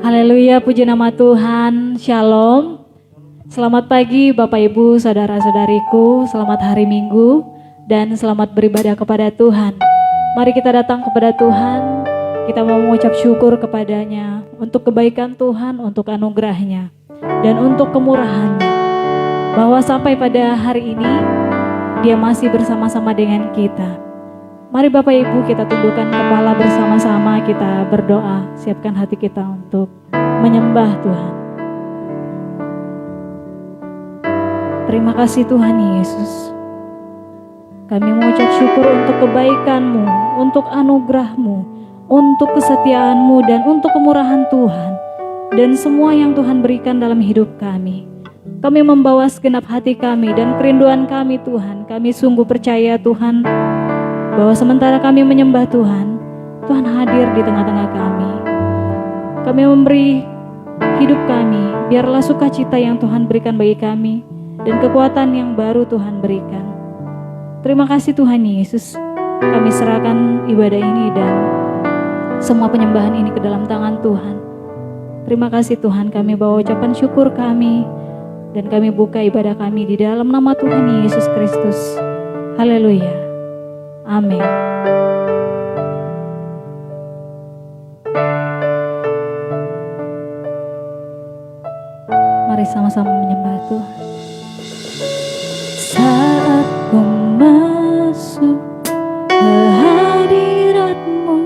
Haleluya, puji nama Tuhan. Shalom. Selamat pagi Bapak Ibu, saudara-saudariku. Selamat hari Minggu dan selamat beribadah kepada Tuhan. Mari kita datang kepada Tuhan. Kita mau mengucap syukur kepadanya untuk kebaikan Tuhan, untuk anugerahnya dan untuk kemurahannya. Bahwa sampai pada hari ini Dia masih bersama-sama dengan kita. Mari Bapak Ibu kita tundukkan kepala bersama-sama, kita berdoa, siapkan hati kita untuk menyembah Tuhan. Terima kasih Tuhan Yesus. Kami mengucap syukur untuk kebaikan-Mu, untuk anugerah-Mu, untuk kesetiaan-Mu dan untuk kemurahan Tuhan. Dan semua yang Tuhan berikan dalam hidup kami. Kami membawa segenap hati kami dan kerinduan kami Tuhan. Kami sungguh percaya Tuhan, bahwa sementara kami menyembah Tuhan, Tuhan hadir di tengah-tengah kami. Kami memberi hidup kami, biarlah sukacita yang Tuhan berikan bagi kami, dan kekuatan yang baru Tuhan berikan. Terima kasih Tuhan Yesus, kami serahkan ibadah ini dan semua penyembahan ini ke dalam tangan Tuhan. Terima kasih Tuhan, kami bawa ucapan syukur kami, dan kami buka ibadah kami di dalam nama Tuhan Yesus Kristus. Haleluya. Amin. Mari sama-sama menyembah Tuhan. Saat ku masuk ke hadirat-Mu,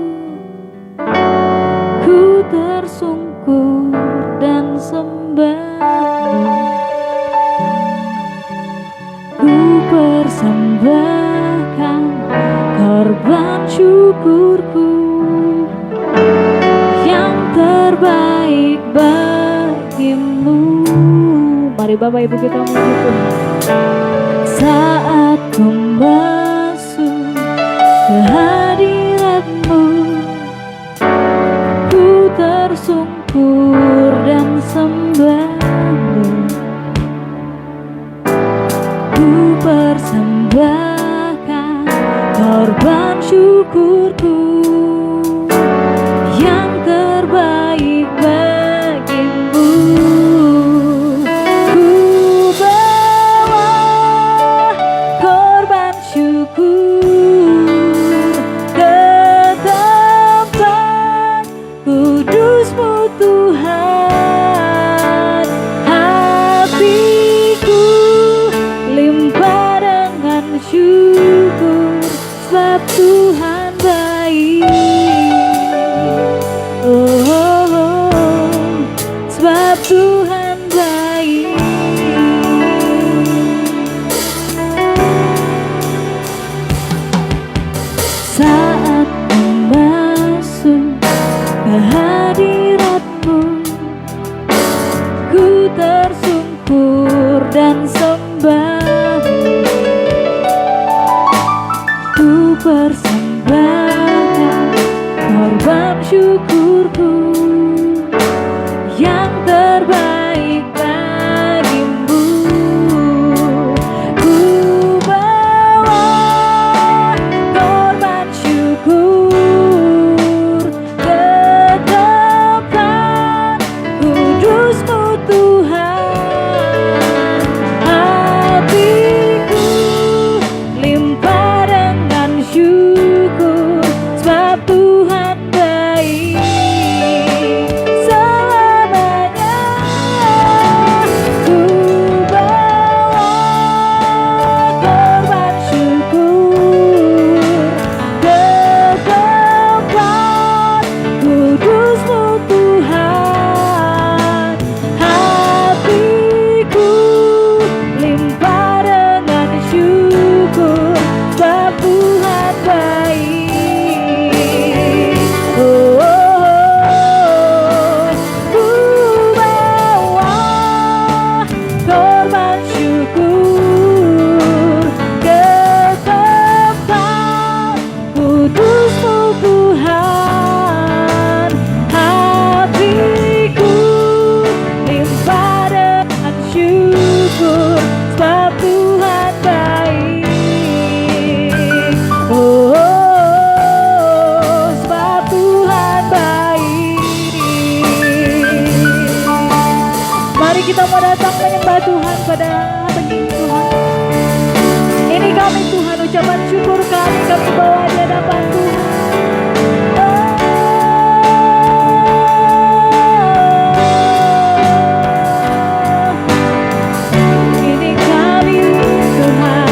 ku tersungkur dan sembah-Mu. Ku persembahkan korban syukurku yang terbaik bagimu. Mari Bapak Ibu kita memuji Tuhan. Saat ku masuk ke hadirat-Mu, ku tersungkur dan sembah-Mu. Ku persembahkan korban syukurku yang terbaik bagimu. Ku bawa korban syukur ke tempat kudus-Mu Tuhan. Hatiku limpah dengan syukur, sebab Tuhan baik. kami bawa di hadapan Tuhan. Ini kami Tuhan,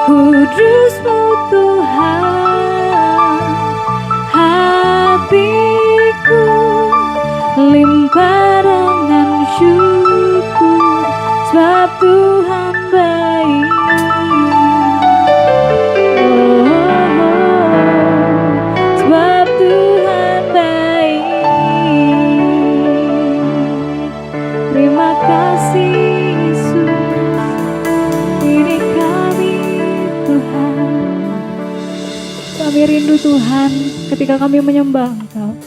kudus-Mu Tuhan, hatiku limpah dengan syukur, sebab Tuhan baik. Sebab Tuhan baik. Terima kasih Yesus, ini kami Tuhan. Kami rindu Tuhan ketika kami menyembah Engkau,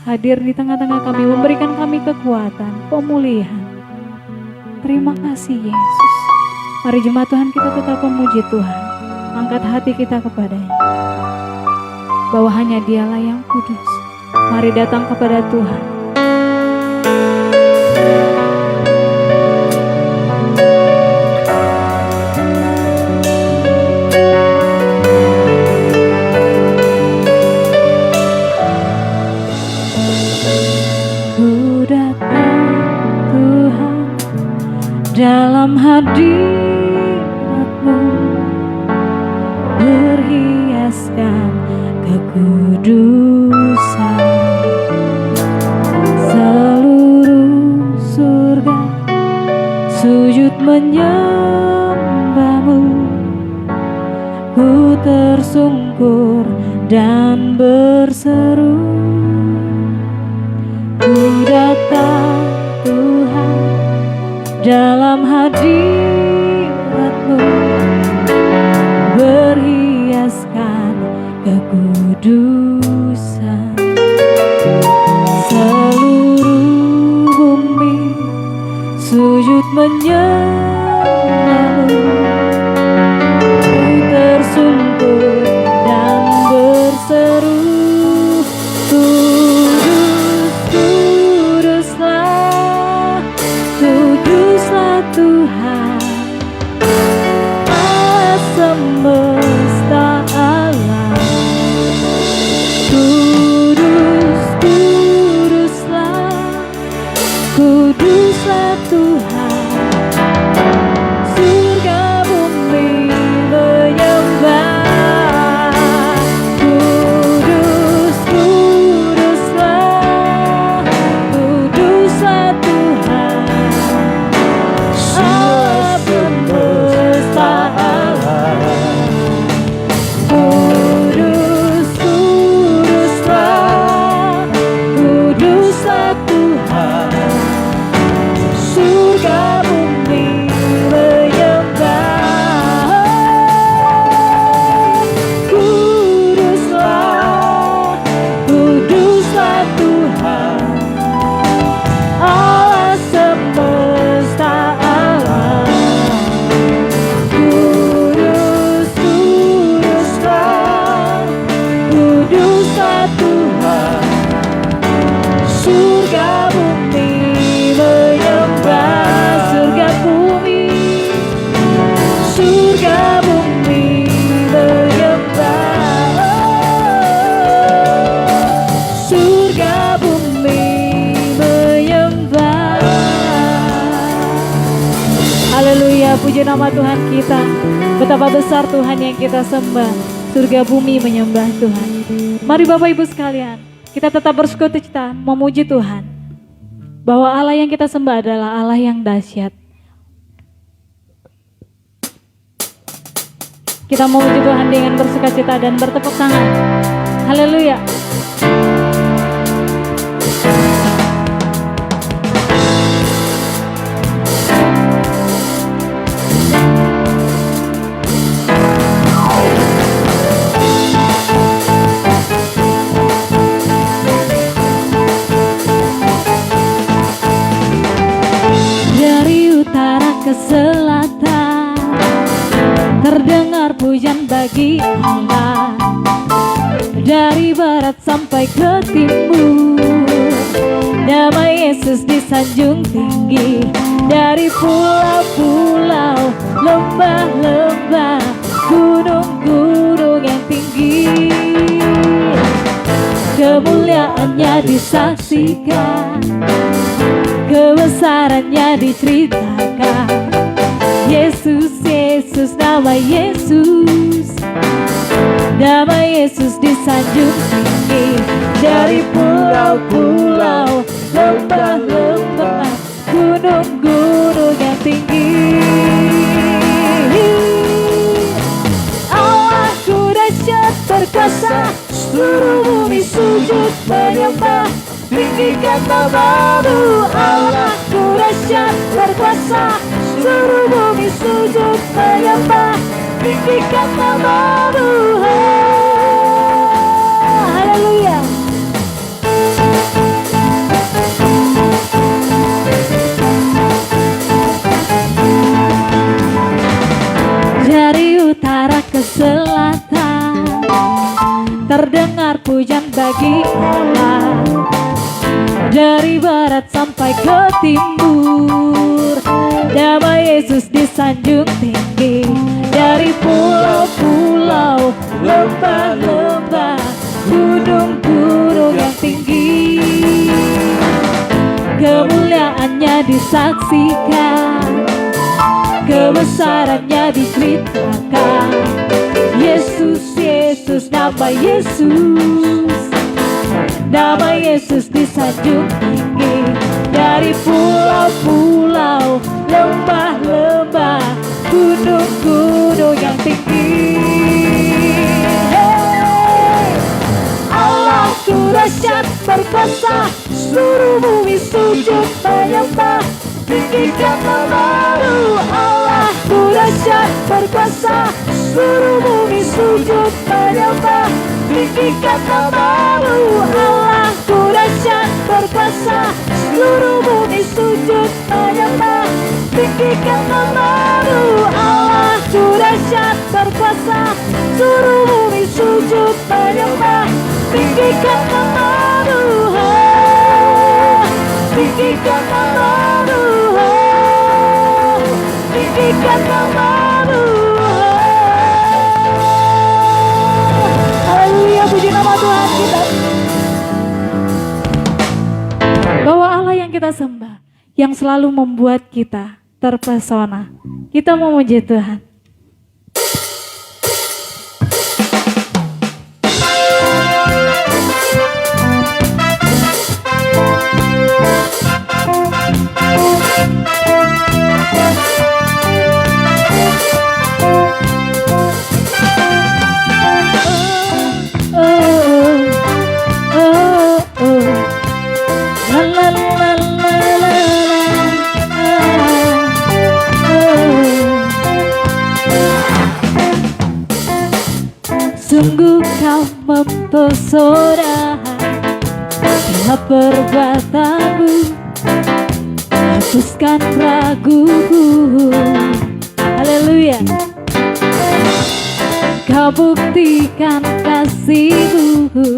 hadir di tengah-tengah kami, memberikan kami kekuatan, pemulihan. Terima kasih Yesus. Mari jemaat Tuhan kita tetap memuji Tuhan, angkat hati kita kepadanya, bahwa hanya Dialah yang kudus. Mari datang kepada Tuhan. Ku datang Tuhan dalam hadirat-Mu, berhiaskan kekudusan. Seluruh surga sujud menyembah-Mu, ku tersungkur dan berseru. Ku datang Tuhan dalam hadirat-Mu, berhiaskan kekudusan. Seluruh bumi sujud menyembah-Mu, ku tersungkur dan berseru. Tuhan Allah semesta alam, kudus, kuduslah, kuduslah Tuhan. Surga bumi menyembah, kudus, kuduslah, kuduslah Tuhan. Allah semesta alam, puji nama Tuhan kita. Betapa besar Tuhan yang kita sembah. Surga bumi menyembah Tuhan. Mari Bapak Ibu sekalian, kita tetap bersukacita memuji Tuhan. Bahwa Allah yang kita sembah adalah Allah yang dahsyat. Kita memuji Tuhan dengan bersukacita dan bertepuk tangan. Haleluya. Dari utara ke selatan terdengar pujian bagi Allah. Dari barat sampai ke timur, nama Yesus disanjung tinggi. Dari pulau-pulau, lembah-lembah, gunung-gunung yang tinggi, kemuliaannya disaksikan, kebesarannya diceritakan. Yesus, Yesus, nama Yesus, nama Yesus disanjung tinggi. Dari pulau-pulau, lembah-lembah, gunung-gunung yang tinggi. Allahku dahsyat berkuasa, seluruh bumi sujud menyembah. Tinggikan namamu, Allahku dahsyat berkuasa, seluruh bumi sujud menyembah. Tinggikan namamu, haleluya. Dari utara ke selatan terdengar pujian bagi Allah. Dari barat sampai ke timur, nama Yesus disanjung tinggi. Dari pulau-pulau, lembah-lembah, gunung-gunung yang tinggi, kemuliaannya disaksikan, kebesarannya diceritakan. Yesus, Yesus, nama Yesus, nama Yesus disanjung tinggi. Dari pulau-pulau, lembah-lembah, gunung-gunung yang tinggi. Hey! Allahku dahsyat berkuasa, seluruh bumi sujud menyembah. Tinggikan namamu, Allahku dahsyat berkuasa, seluruh bumi sujud menyembah. Tinggikan namamu, Allahku dahsyat berkuasa, seluruh bumi sujud menyembah. Tinggikan namamu, Allahku dahsyat berkuasa, seluruh bumi sujud menyembah. Tinggikan namamu, tinggikan namamu, tinggikan namamu. Haleluya, puji nama Tuhan kita. Bahwa Allah yang kita sembah, yang selalu membuat kita terpesona. Kita memuji Tuhan. Sungguh kau mempesona, segala perbuatanmu hapuskan raguku. Haleluya. Kau buktikan kasihmu,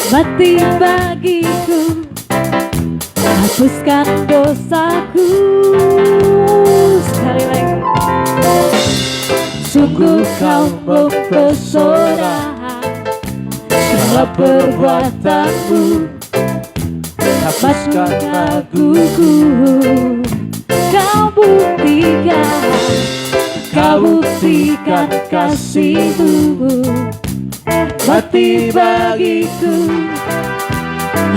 mati bagiku, hapuskan dosaku. Sekali lagi. Sungguh kau mempesona, segala perbuatanmu hapuskan raguku. Kau bukti Kau buktikan kasih-Mu, mati bagiku,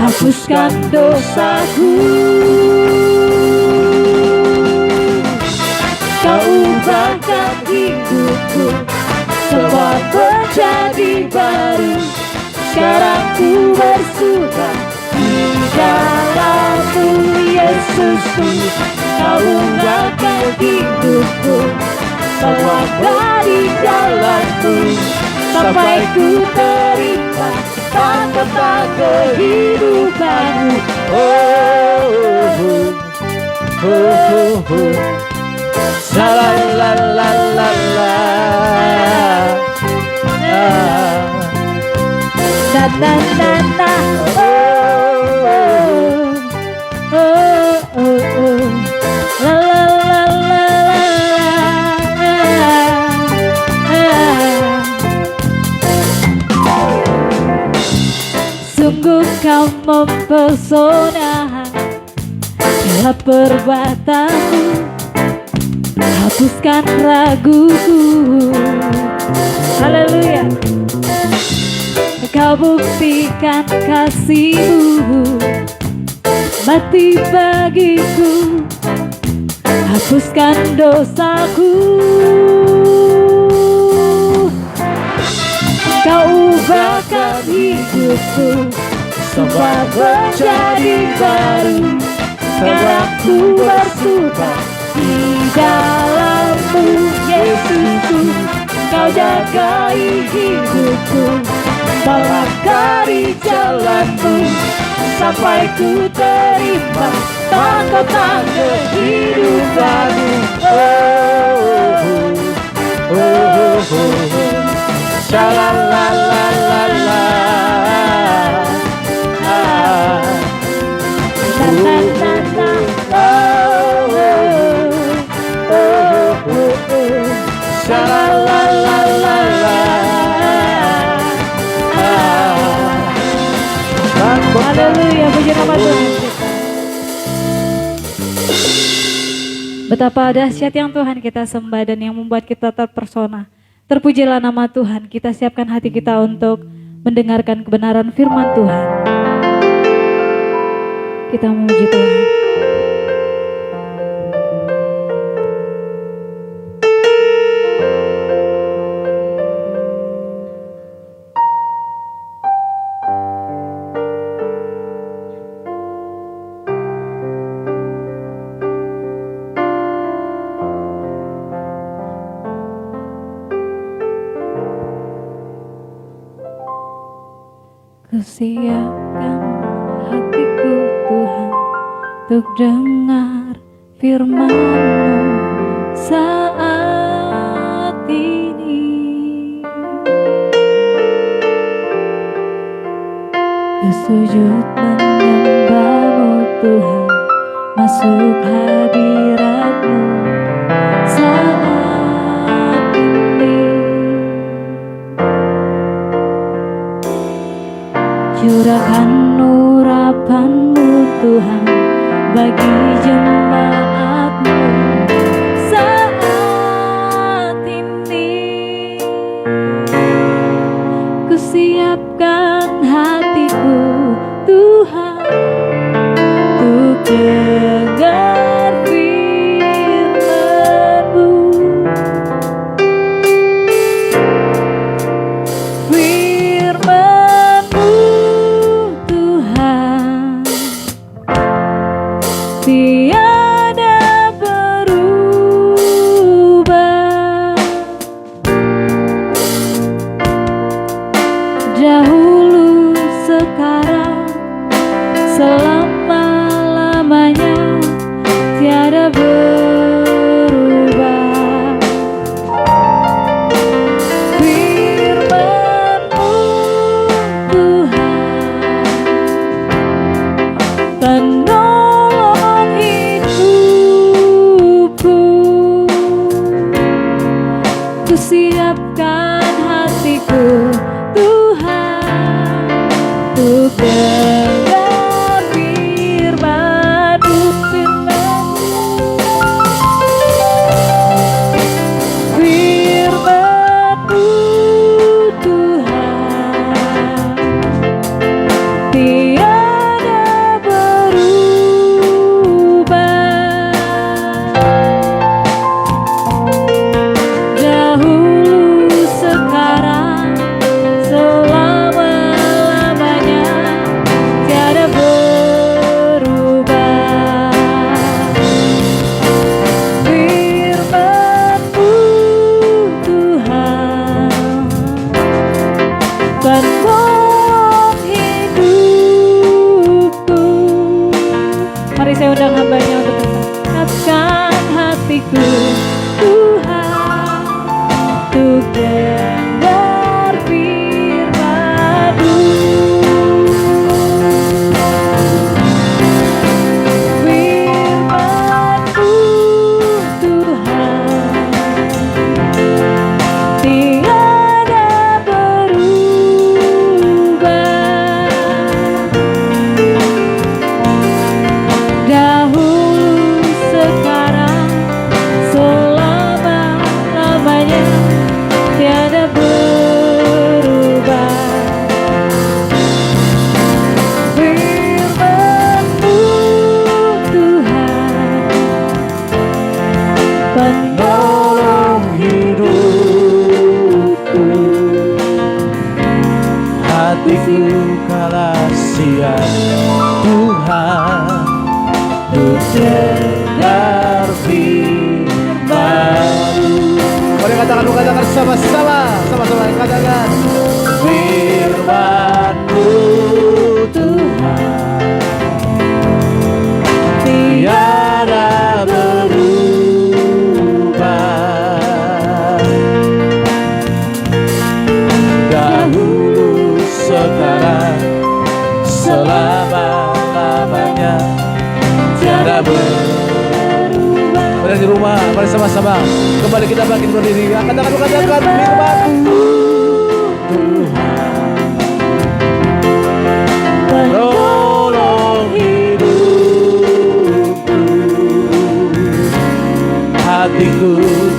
hapuskan dosaku. Kau ubahkan hidupku, semua menjadi baru. Sekarang ku bersuka di dalam-Mu, Yesusku. Kau ubahkan hidupku, semua dari jalan-Mu, sampai ku terima tanda kehidupan-Mu. Oh, oh, oh, oh. La la la la la la. Na na na na. Oh, oh, oh, oh. La la la la la. Sungguh kau mempesona dalam perbuatanmu, hapuskan raguku. Haleluya. Kau buktikan kasih-Mu, mati bagiku, hapuskan dosaku. Kau ubahkan hidupku, semua menjadi baru. Sekarang ku bersuka di dalam-Mu, Yesusku. Kau jagai hidupku, melangkari jalan-Mu, sampai ku terima mahkota kehidupan-Mu. Oh, oh, oh, oh. Sha-la-la-la-la-la. Na-na-na-na. Oh, oh, oh, oh. Sha-la-la-la-la-la. Haleluya, puji nama Tuhan. Betapa dahsyat yang Tuhan kita sembah dan yang membuat kita terpersona. Terpujilah nama Tuhan. Kita siapkan hati kita untuk mendengarkan kebenaran firman Tuhan. Kita memuji Tuhan. Kusiapkan hatiku Tuhan untuk dengar firman-Mu saat ini. Kusujud menyembah-Mu Tuhan, masuk hadirat-Mu saat ini. Curahkan urapan-Mu Tuhan bagi jemaat-Mu saat ini. Kusiapkan hatiku Tuhan untuk dengar firman-Mu. Tiada berubah, dahulu, sekarang, selama-lamanya, tiada berubah. Firman-Mu Tuhan, penolong hidupku. Kusiapkan hatiku Tuhan untuk dengar firman-Mu, firman-Mu. untuk dengar firman-Mu. Firman-Mu Tuhan tiada berubah. Dahulu, sekarang, selama-lamanya tiada berubah. Firman-Mu Tuhan penolong hidupku, hatiku kalah siap Tuhan untuk dengar firman-Mu. Mari katakan sama-sama, katakan firman-Mu Tuhan tiada berubah. Dahulu, sekarang, selama-lamanya tiada berubah. Pada di rumah, mari sama-sama kembali kita bangkit berdiri. Katakan firman-Mu Tuhan penolong hidupku, hatiku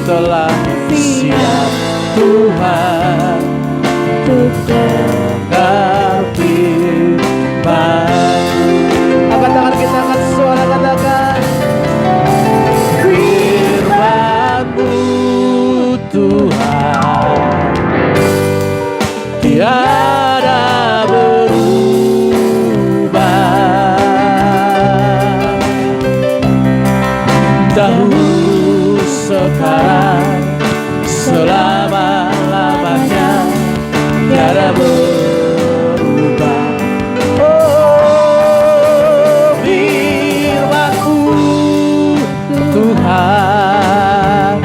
telah siap Tuhan untuk dengar firman-Mu. Angkat tangan kita, angkat suara, katakan firman-Mu Tuhan tiada berubah. Dahulu, sekarang, selama-lamanya tiada berubah. Oh, firman-Mu Tuhan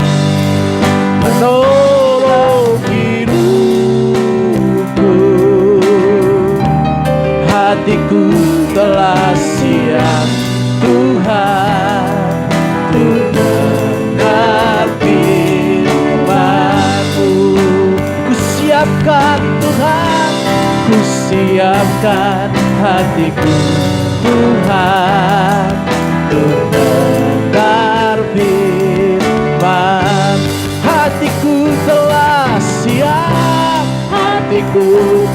menolong hidupku, hatiku telah siap Tuhan untuk dengar firman-Mu. Ku siapkan Tuhan, ku siapkan hatiku Tuhan untuk dengar firman. Hatiku telah siap, hatiku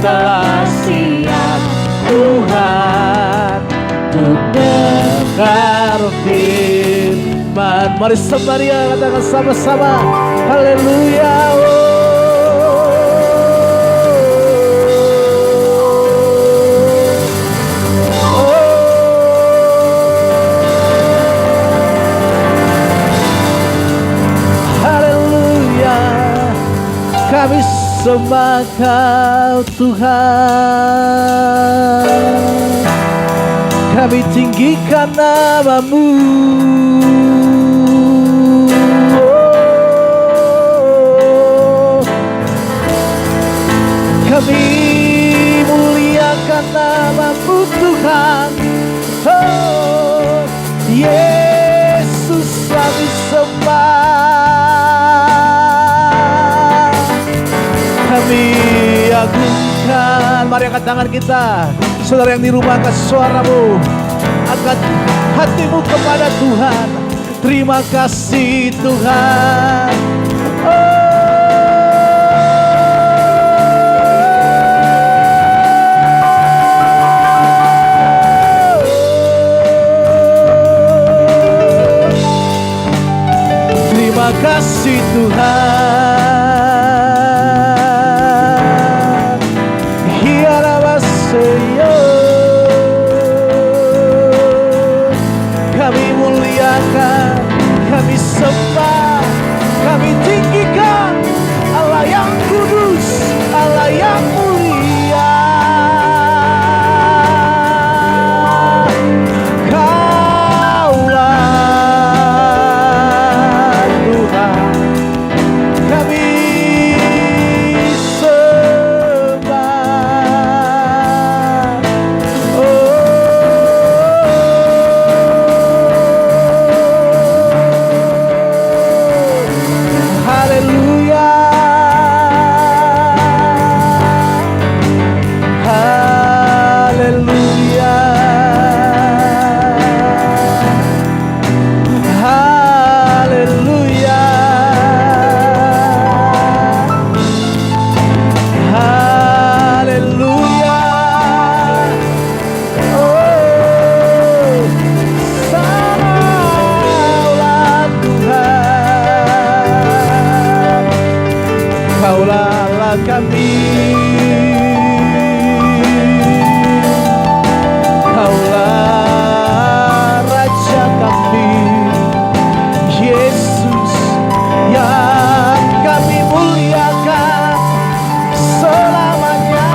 telah siap Tuhan untuk dengar firman. Mari sembari katakan sama-sama haleluya. Kami sembah Kau Tuhan, kami tinggikan nama-Mu. Kami muliakan nama-Mu Tuhan. Oh, Yesus kami sembah, kami agungkan. Mari angkat tangan kita, saudara yang di rumah, angkat suaramu, angkat hatimu kepada Tuhan. Terima kasih Tuhan. Terima kasih Tuhan. Hiarabaseyo, kami muliakan, kami sembah, kami tinggikan Allah yang kudus, Allah yang mulia. Kaulah Tuhan, kami kami. Kaulah Raja kami, Yesus yang kami muliakan selamanya.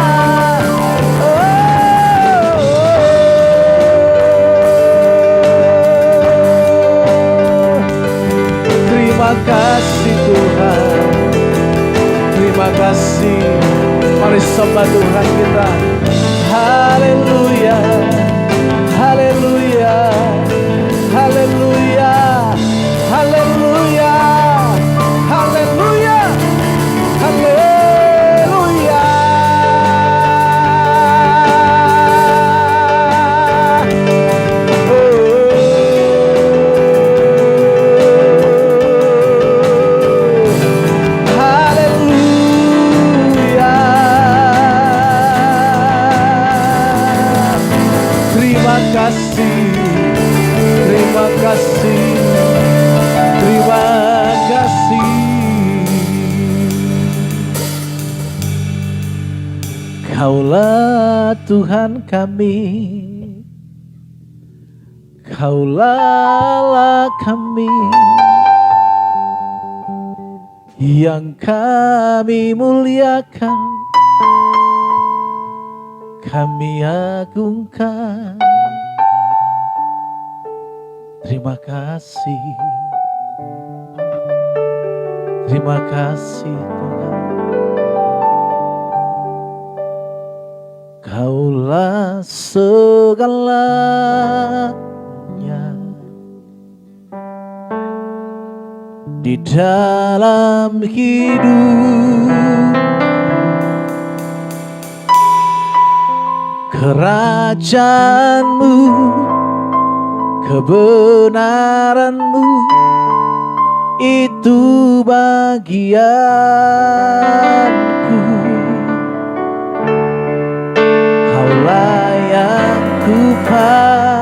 Terima kasih Tuhan, terima kasih. Mari sembah Tuhan kita. Haleluya, haleluya, haleluya, haleluya, haleluya, haleluya. Terima kasih, terima kasih. Kaulah Tuhan kami, Kaulah kami, yang kami muliakan, kami agungkan. Terima kasih, terima kasih Tuhan. Kaulah segalanya di dalam hidup, kerajaanmu, kebenaranmu itu bagianku. Kaulah yang kupandang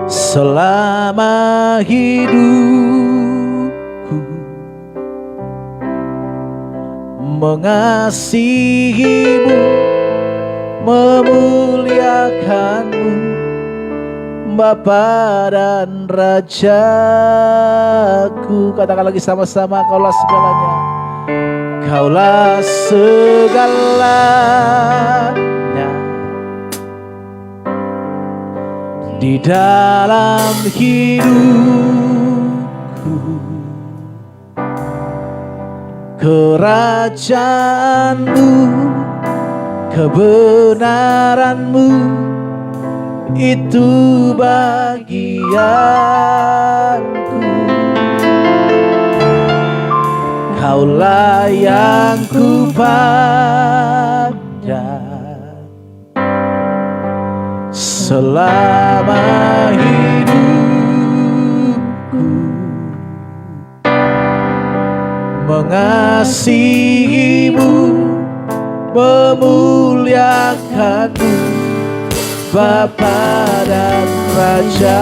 selama hidupku, mengasihimu, memuliakanmu, Bapa dan Rajaku. Katakan lagi sama-sama, Kaulah segalanya, Kaulah segalanya di dalam hidupku, kerajaanmu, kebenaranmu itu bagianku. Kaulah yang kupandang selama hidupku, mengasihimu, memuliakanmu, Bapa dan Rajaku.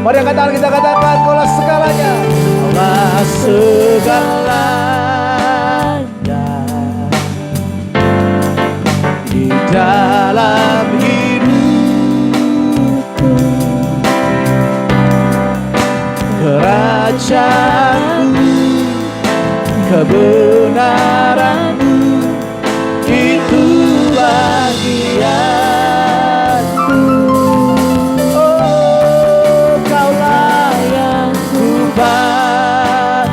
Mari angkat kita katakan, Kaulah segalanya, Kaulah segalanya di dalam hidupku, kerajaanmu, kebenaranmu itu bagianku. Oh, Kaulah yang kupandang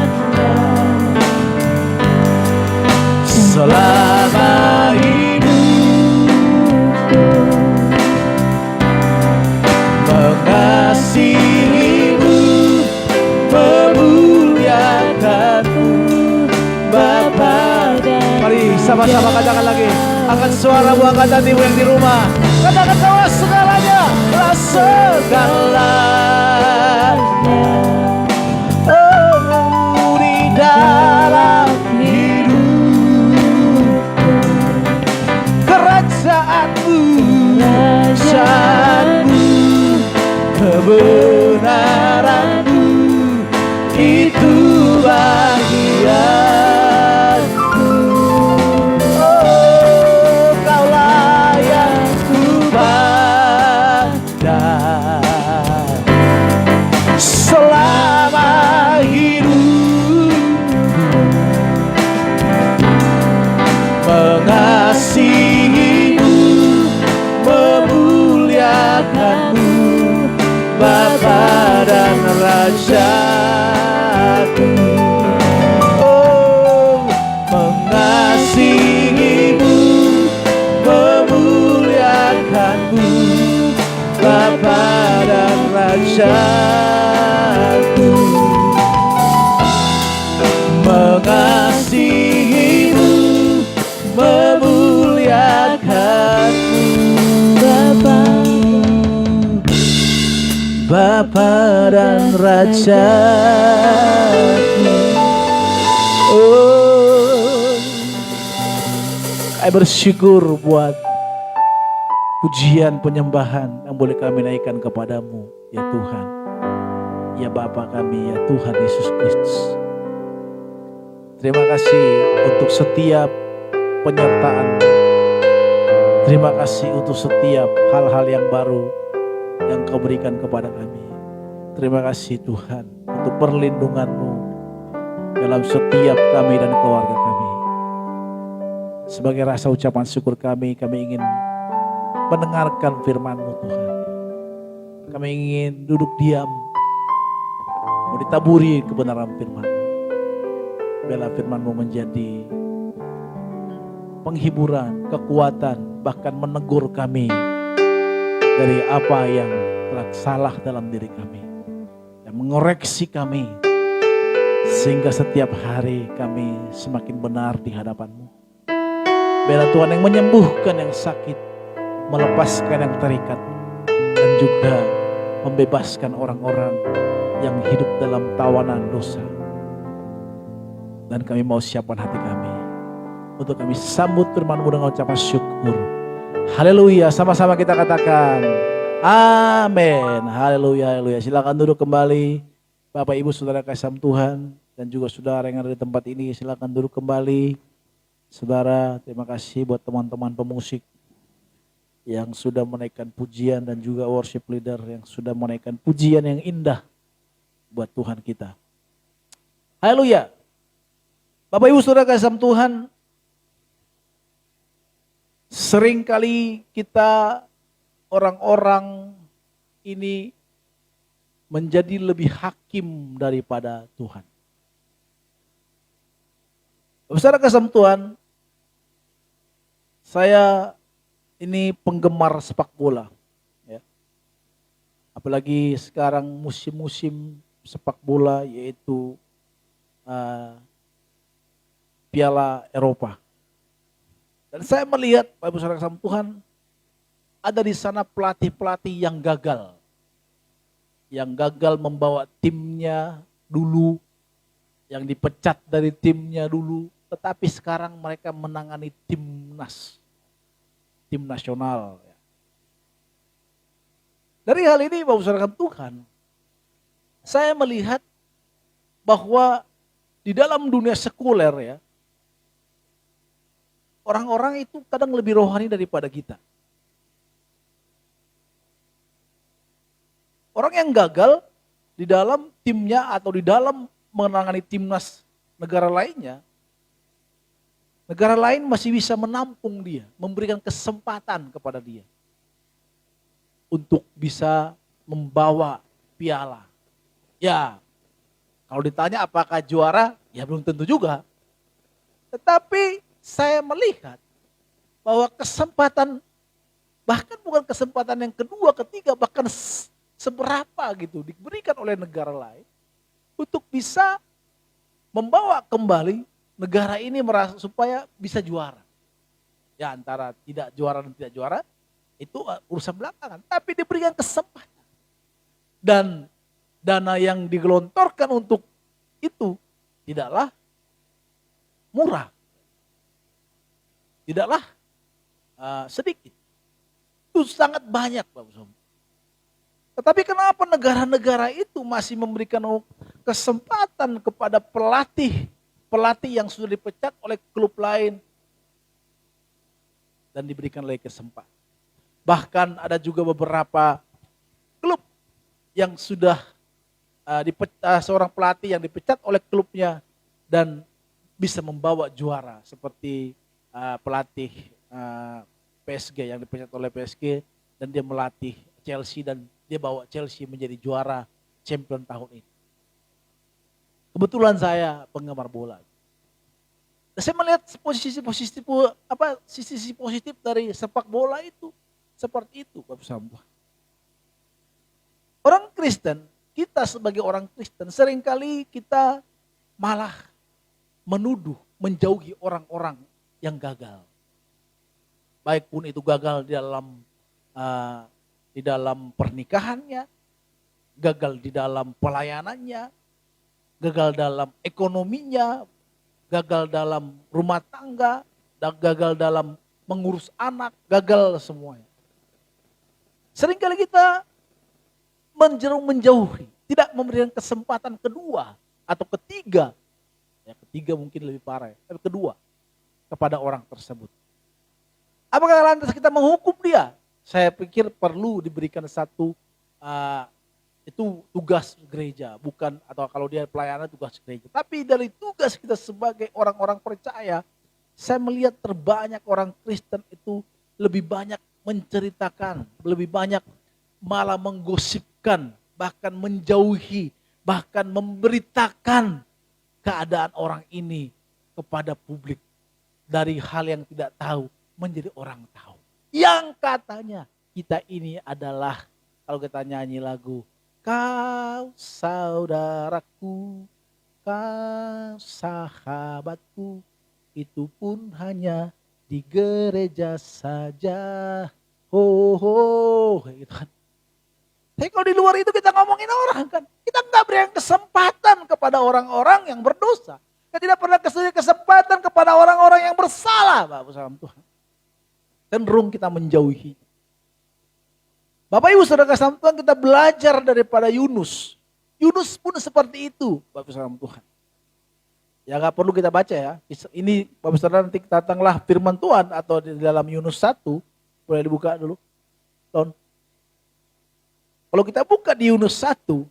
selama hidupku, mengasihimu, memuliakanmu, Bapa. Mari sama-sama katakan lagi. Angkat suaramu, angkat hatimu yang di rumah. Katakan, Kaulah segalanya, Kaulah segalanya. Oh, di dalam hidup, kerajaanmu, kerajaanmu, kebenaranmu itu bagianku. Oh, kaulah yang ku pandang selama hidup, mengasihimu, memuliakanmu, Bapa dan Rajaku. Oh, mengasihimu, memuliakanmu, Bapa dan Rajaku. Mengasihimu, memuliakanmu, Bapa dan Rajaku. Oh, saya bersyukur buat pujian penyembahan yang boleh kami naikkan kepadamu, ya Tuhan, ya Bapa kami, ya Tuhan Yesus Kristus. Terima kasih untuk setiap penyertaan. Terima kasih untuk setiap hal-hal yang baru yang Kau berikan kepada kami. Terima kasih Tuhan untuk perlindungan-Mu dalam setiap kami dan keluarga kami. Sebagai rasa ucapan syukur kami ingin mendengarkan firman-Mu Tuhan. Kami ingin duduk diam, mau ditaburi kebenaran firman-Mu. Biarlah firman-Mu menjadi penghiburan, kekuatan, bahkan menegur kami dari apa yang telah salah dalam diri kami, dan mengoreksi kami sehingga setiap hari kami semakin benar di hadapan-Mu. Biarlah Tuhan yang menyembuhkan yang sakit, melepaskan yang terikat, dan juga membebaskan orang-orang yang hidup dalam tawanan dosa. Dan kami mau siapkan hati kami untuk kami sambut firman-Mu dengan ucapan syukur. Haleluya, sama-sama kita katakan amin. Haleluya, haleluya. Silakan duduk kembali. Bapak Ibu Saudara kasih Tuhan dan juga saudara yang ada di tempat ini, silakan duduk kembali. Saudara, terima kasih buat teman-teman pemusik yang sudah menaikkan pujian dan juga worship leader yang sudah menaikkan pujian yang indah buat Tuhan kita. Haleluya. Bapak Ibu Saudara kasih Tuhan, seringkali kita orang-orang ini menjadi lebih hakim daripada Tuhan. Saudara kasih Tuhan, saya ini penggemar sepak bola, ya. Apalagi sekarang musim-musim sepak bola yaitu Piala Eropa. Dan saya melihat Bapak Ibu Saudara kasih Tuhan, ada di sana pelatih-pelatih yang gagal membawa timnya dulu, yang dipecat dari timnya dulu, tetapi sekarang mereka menangani tim nasional. Dari hal ini Bapak Ibu Saudara Tuhan, saya melihat bahwa di dalam dunia sekuler ya, orang-orang itu kadang lebih rohani daripada kita. Orang yang gagal di dalam timnya atau di dalam menangani timnas negara lainnya, negara lain masih bisa menampung dia, memberikan kesempatan kepada dia untuk bisa membawa piala. Ya, kalau ditanya apakah juara, ya belum tentu juga. Tetapi saya melihat bahwa kesempatan, bahkan bukan kesempatan yang kedua, ketiga, bahkan seberapa gitu diberikan oleh negara lain untuk bisa membawa kembali negara ini merasa supaya bisa juara. Ya antara tidak juara dan tidak juara itu urusan belakangan, tapi diberikan kesempatan. Dan dana yang digelontorkan untuk itu tidaklah murah. Tidaklah sedikit. Itu sangat banyak Bapak Ibu. Tetapi kenapa negara-negara itu masih memberikan kesempatan kepada pelatih yang sudah dipecat oleh klub lain dan diberikan lagi kesempatan. Bahkan ada juga beberapa klub yang sudah seorang pelatih yang dipecat oleh klubnya dan bisa membawa juara seperti pelatih PSG yang dipecat oleh PSG dan dia melatih Chelsea dan dia bawa Chelsea menjadi juara champion tahun ini. Kebetulan saya penggemar bola. Saya melihat sisi positif dari sepak bola itu seperti itu, Bapak Saudara. Orang Kristen, kita sebagai orang Kristen seringkali kita malah menuduh, menjauhi orang-orang yang gagal. Baik pun itu gagal di dalam pernikahannya, gagal di dalam pelayanannya, gagal dalam ekonominya, gagal dalam rumah tangga, dan gagal dalam mengurus anak, gagal semuanya. Seringkali kita menjauhi, tidak memberikan kesempatan kedua atau ketiga. Ya, ketiga mungkin lebih parah, tapi kedua kepada orang tersebut. Apakah lantas kita menghukum dia? Saya pikir perlu diberikan satu itu tugas gereja, bukan atau kalau dia pelayanan tugas gereja. Tapi dari tugas kita sebagai orang-orang percaya, saya melihat terbanyak orang Kristen itu lebih banyak menceritakan, lebih banyak malah menggosipkan, bahkan menjauhi, bahkan memberitakan keadaan orang ini kepada publik. Dari hal yang tidak tahu menjadi orang tahu. Yang katanya kita ini adalah, kalau kita nyanyi lagu, kau saudaraku, kau sahabatku, itu pun hanya di gereja saja. Ho ho, gitu kan. Tapi kalau di luar itu kita ngomongin orang kan, kita nggak berikan kesempatan kepada orang-orang yang berdosa. Kita tidak pernah kasih kesempatan kepada orang-orang yang bersalah, Bapak Salam Tuhan. Cenderung kita menjauhi. Bapak Ibu Saudara kasih Tuhan, kita belajar daripada Yunus. Yunus pun seperti itu, Bapak Salam Tuhan. Ya nggak perlu kita baca ya. Ini Bapak Saudara nanti datanglah firman Tuhan atau di dalam Yunus 1, boleh dibuka dulu. Ton. Kalau kita buka di Yunus 1,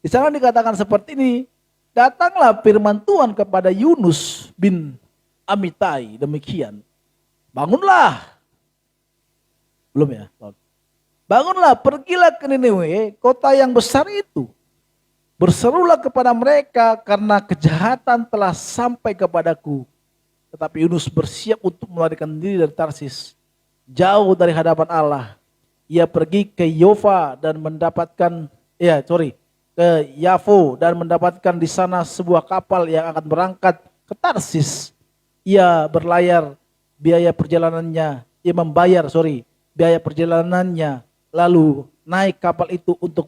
di sana dikatakan seperti ini, datanglah firman Tuhan kepada Yunus bin Amitai, demikian. Bangunlah. Belum ya? Bangunlah, pergilah ke Niniwe, kota yang besar itu. Berserulah kepada mereka karena kejahatan telah sampai kepadaku. Tetapi Yunus bersiap untuk melarikan diri dari Tarsis, jauh dari hadapan Allah. Ia pergi ke Yafo dan mendapatkan di sana sebuah kapal yang akan berangkat ke Tarsis. Ia membayar biaya perjalanannya, lalu naik kapal itu untuk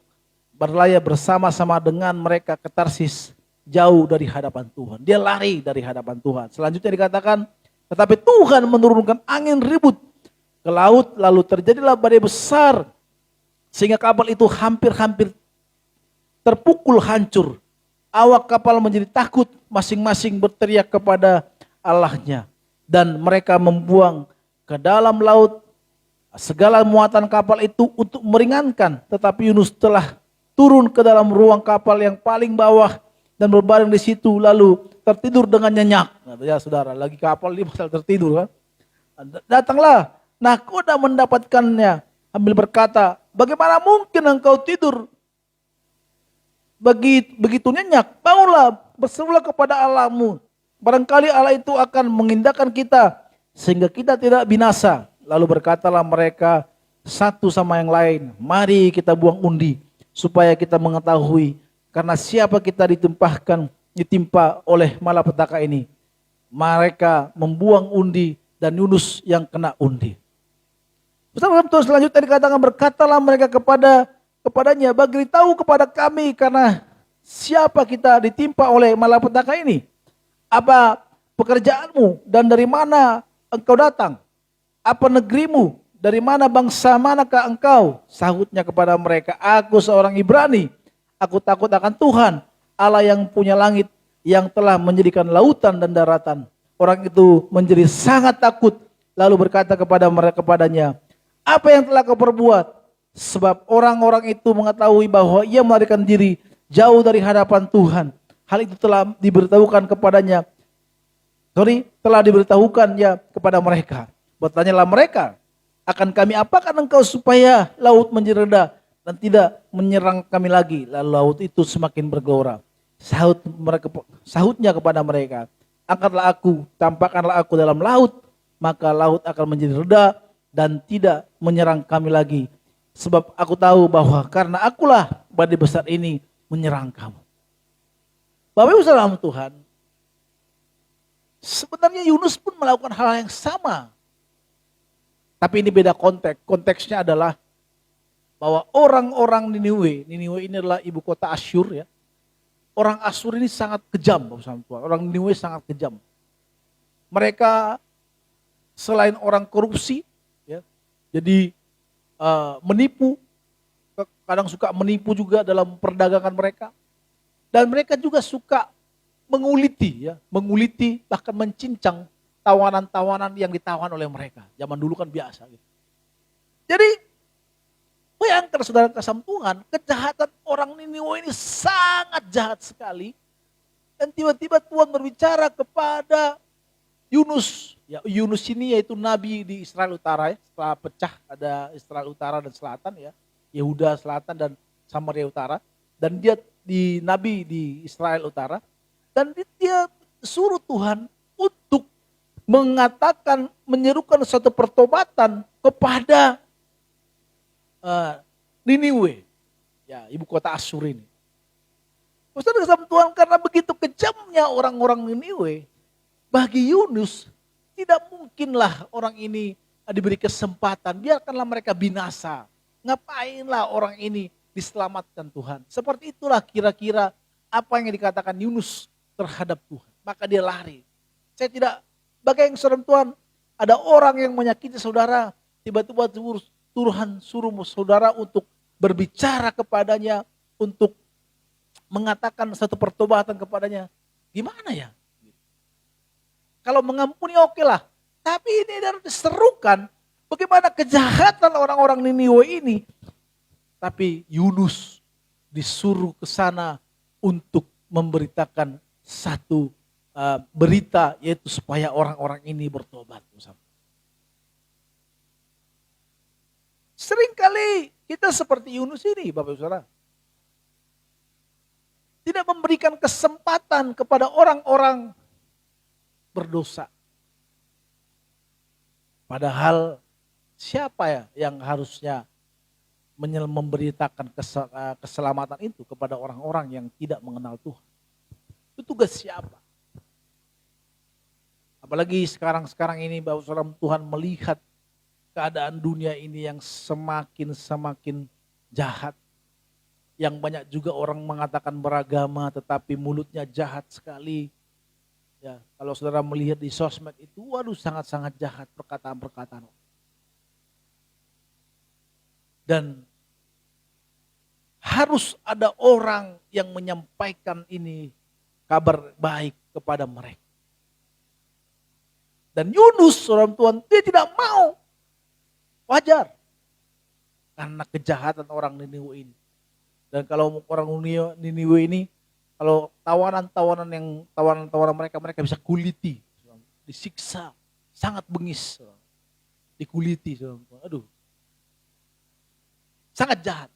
berlayar bersama-sama dengan mereka ke Tarsis, jauh dari hadapan Tuhan. Dia lari dari hadapan Tuhan. Selanjutnya dikatakan, tetapi Tuhan menurunkan angin ribut ke laut, lalu terjadilah badai besar, sehingga kapal itu hampir-hampir terpukul hancur. Awak kapal menjadi takut, masing-masing berteriak kepada Allahnya. Dan mereka membuang ke dalam laut segala muatan kapal itu untuk meringankan. Tetapi Yunus telah turun ke dalam ruang kapal yang paling bawah dan berbaring di situ, lalu tertidur dengan nyenyak. Nah, ya saudara, lagi kapal ini pasal tertidur kan. Datanglah nakoda mendapatkannya, sambil berkata, bagaimana mungkin engkau tidur begitu nyenyak? Bangunlah, berserulah kepada Allahmu. Barangkali Allah itu akan mengindahkan kita sehingga kita tidak binasa. Lalu berkatalah mereka satu sama yang lain, mari kita buang undi supaya kita mengetahui karena siapa kita ditimpa oleh malapetaka ini. Mereka membuang undi dan Yunus yang kena undi. Selanjutnya dikatakan, berkatalah mereka kepadanya, beritahu kepada kami karena siapa kita ditimpa oleh malapetaka ini. Apa pekerjaanmu dan dari mana engkau datang? Apa negerimu? Dari mana bangsa manakah engkau? Sahutnya kepada mereka, aku seorang Ibrani, Aku takut akan Tuhan, Allah yang punya langit, yang telah menjadikan lautan dan daratan. Orang itu menjadi sangat takut, lalu berkata kepadanya, apa yang telah kau perbuat? Sebab orang-orang itu mengetahui bahwa ia melarikan diri jauh dari hadapan Tuhan. Hal itu telah diberitahukan kepada mereka. Bertanyalah mereka, akan kami apakan engkau supaya laut menjadi reda dan tidak menyerang kami lagi? Lalu laut itu semakin bergelora. Sahutnya kepada mereka, tampakkanlah aku dalam laut, maka laut akan menjadi reda dan tidak menyerang kami lagi. Sebab aku tahu bahwa karena akulah badai besar ini menyerang kamu. Bapak Ibu saudara Tuhan, sebenarnya Yunus pun melakukan hal yang sama. Tapi ini beda konteks. Konteksnya adalah bahwa orang-orang Niniwe ini adalah ibu kota Asyur ya. Orang Asyur ini sangat kejam, Bapak Ibu Tuhan. Orang Niniwe sangat kejam. Mereka selain orang korupsi, ya, jadi menipu, kadang suka menipu juga dalam perdagangan mereka. Dan mereka juga suka menguliti bahkan mencincang tawanan-tawanan yang ditawan oleh mereka. Zaman dulu kan biasa gitu. Jadi bayangkan saudara kasih Tuhan, kejahatan orang Niniwe ini sangat jahat sekali. Dan tiba-tiba Tuhan berbicara kepada Yunus. Ya, Yunus ini yaitu nabi di Israel Utara ya. Setelah pecah ada Israel Utara dan Selatan ya. Yehuda Selatan dan Samaria Utara. Dan dia nabi di Israel Utara. Dan dia suruh Tuhan untuk menyerukan suatu pertobatan kepada Niniwe, ya ibu kota Asyur ini. Saudara kasih Tuhan, karena begitu kejamnya orang-orang Niniwe, bagi Yunus tidak mungkinlah orang ini diberi kesempatan, biarkanlah mereka binasa. Ngapainlah orang ini diselamatkan Tuhan. Seperti itulah kira-kira apa yang dikatakan Yunus terhadap Tuhan. Maka dia lari. Saya tidak, bagaimana saudara Tuhan, ada orang yang menyakiti saudara, tiba-tiba Tuhan suruh saudara untuk berbicara kepadanya, untuk mengatakan satu pertobatan kepadanya. Gimana ya? Kalau mengampuni oke lah. Tapi ini harus diserukan bagaimana kejahatan orang-orang Niniwe ini. Tapi Yunus disuruh ke sana untuk memberitakan satu berita, yaitu supaya orang-orang ini bertobat. Seringkali kita seperti Yunus ini, Bapak Ibu Saudara. Tidak memberikan kesempatan kepada orang-orang berdosa. Padahal siapa ya yang harusnya memberitakan keselamatan itu kepada orang-orang yang tidak mengenal Tuhan? Itu tugas siapa? Apalagi sekarang ini Bapak Saudara, Tuhan melihat keadaan dunia ini yang semakin jahat. Yang banyak juga orang mengatakan beragama tetapi mulutnya jahat sekali. Ya, kalau saudara melihat di sosmed itu, waduh sangat-sangat jahat perkataan-perkataan. Dan harus ada orang yang menyampaikan ini kabar baik kepada mereka. Dan Yunus, orang Tuhan, dia tidak mau. Wajar. Karena kejahatan orang Niniwe ini. Dan kalau orang Niniwe ini, kalau tawanan mereka bisa kuliti, disiksa, sangat bengis, dikuliti, aduh, sangat jahat.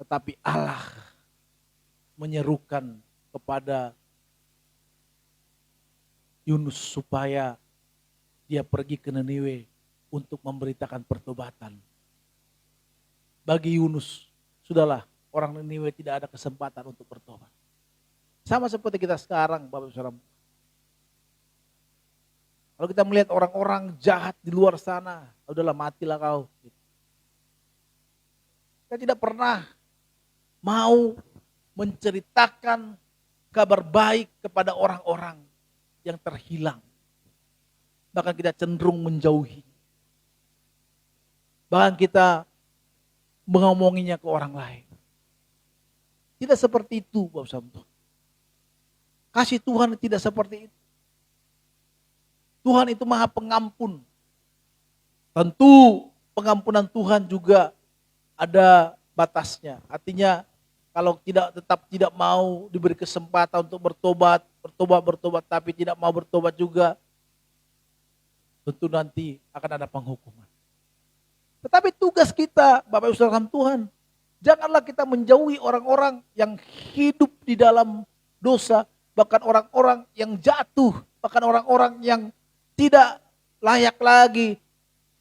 Tetapi Allah menyerukan kepada Yunus supaya dia pergi ke Niniwe untuk memberitakan pertobatan. Bagi Yunus, sudahlah, orang Niniwe tidak ada kesempatan untuk bertobat. Sama seperti kita sekarang, Bapak Ibu Saudara. Kalau kita melihat orang-orang jahat di luar sana, udahlah matilah kau. Kita tidak pernah mau menceritakan kabar baik kepada orang-orang yang terhilang. Bahkan kita cenderung menjauhi. Bahkan kita mengomonginya ke orang lain. Tidak seperti itu, Bapak Saudara. Kasih Tuhan tidak seperti itu. Tuhan itu Maha Pengampun. Tentu pengampunan Tuhan juga ada batasnya. Artinya kalau tetap tidak mau diberi kesempatan untuk bertobat, tapi tidak mau bertobat juga, tentu nanti akan ada penghukuman. Tetapi tugas kita, Bapak Ibu Saudara Tuhan, janganlah kita menjauhi orang-orang yang hidup di dalam dosa, bahkan orang-orang yang jatuh, bahkan orang-orang yang tidak layak lagi,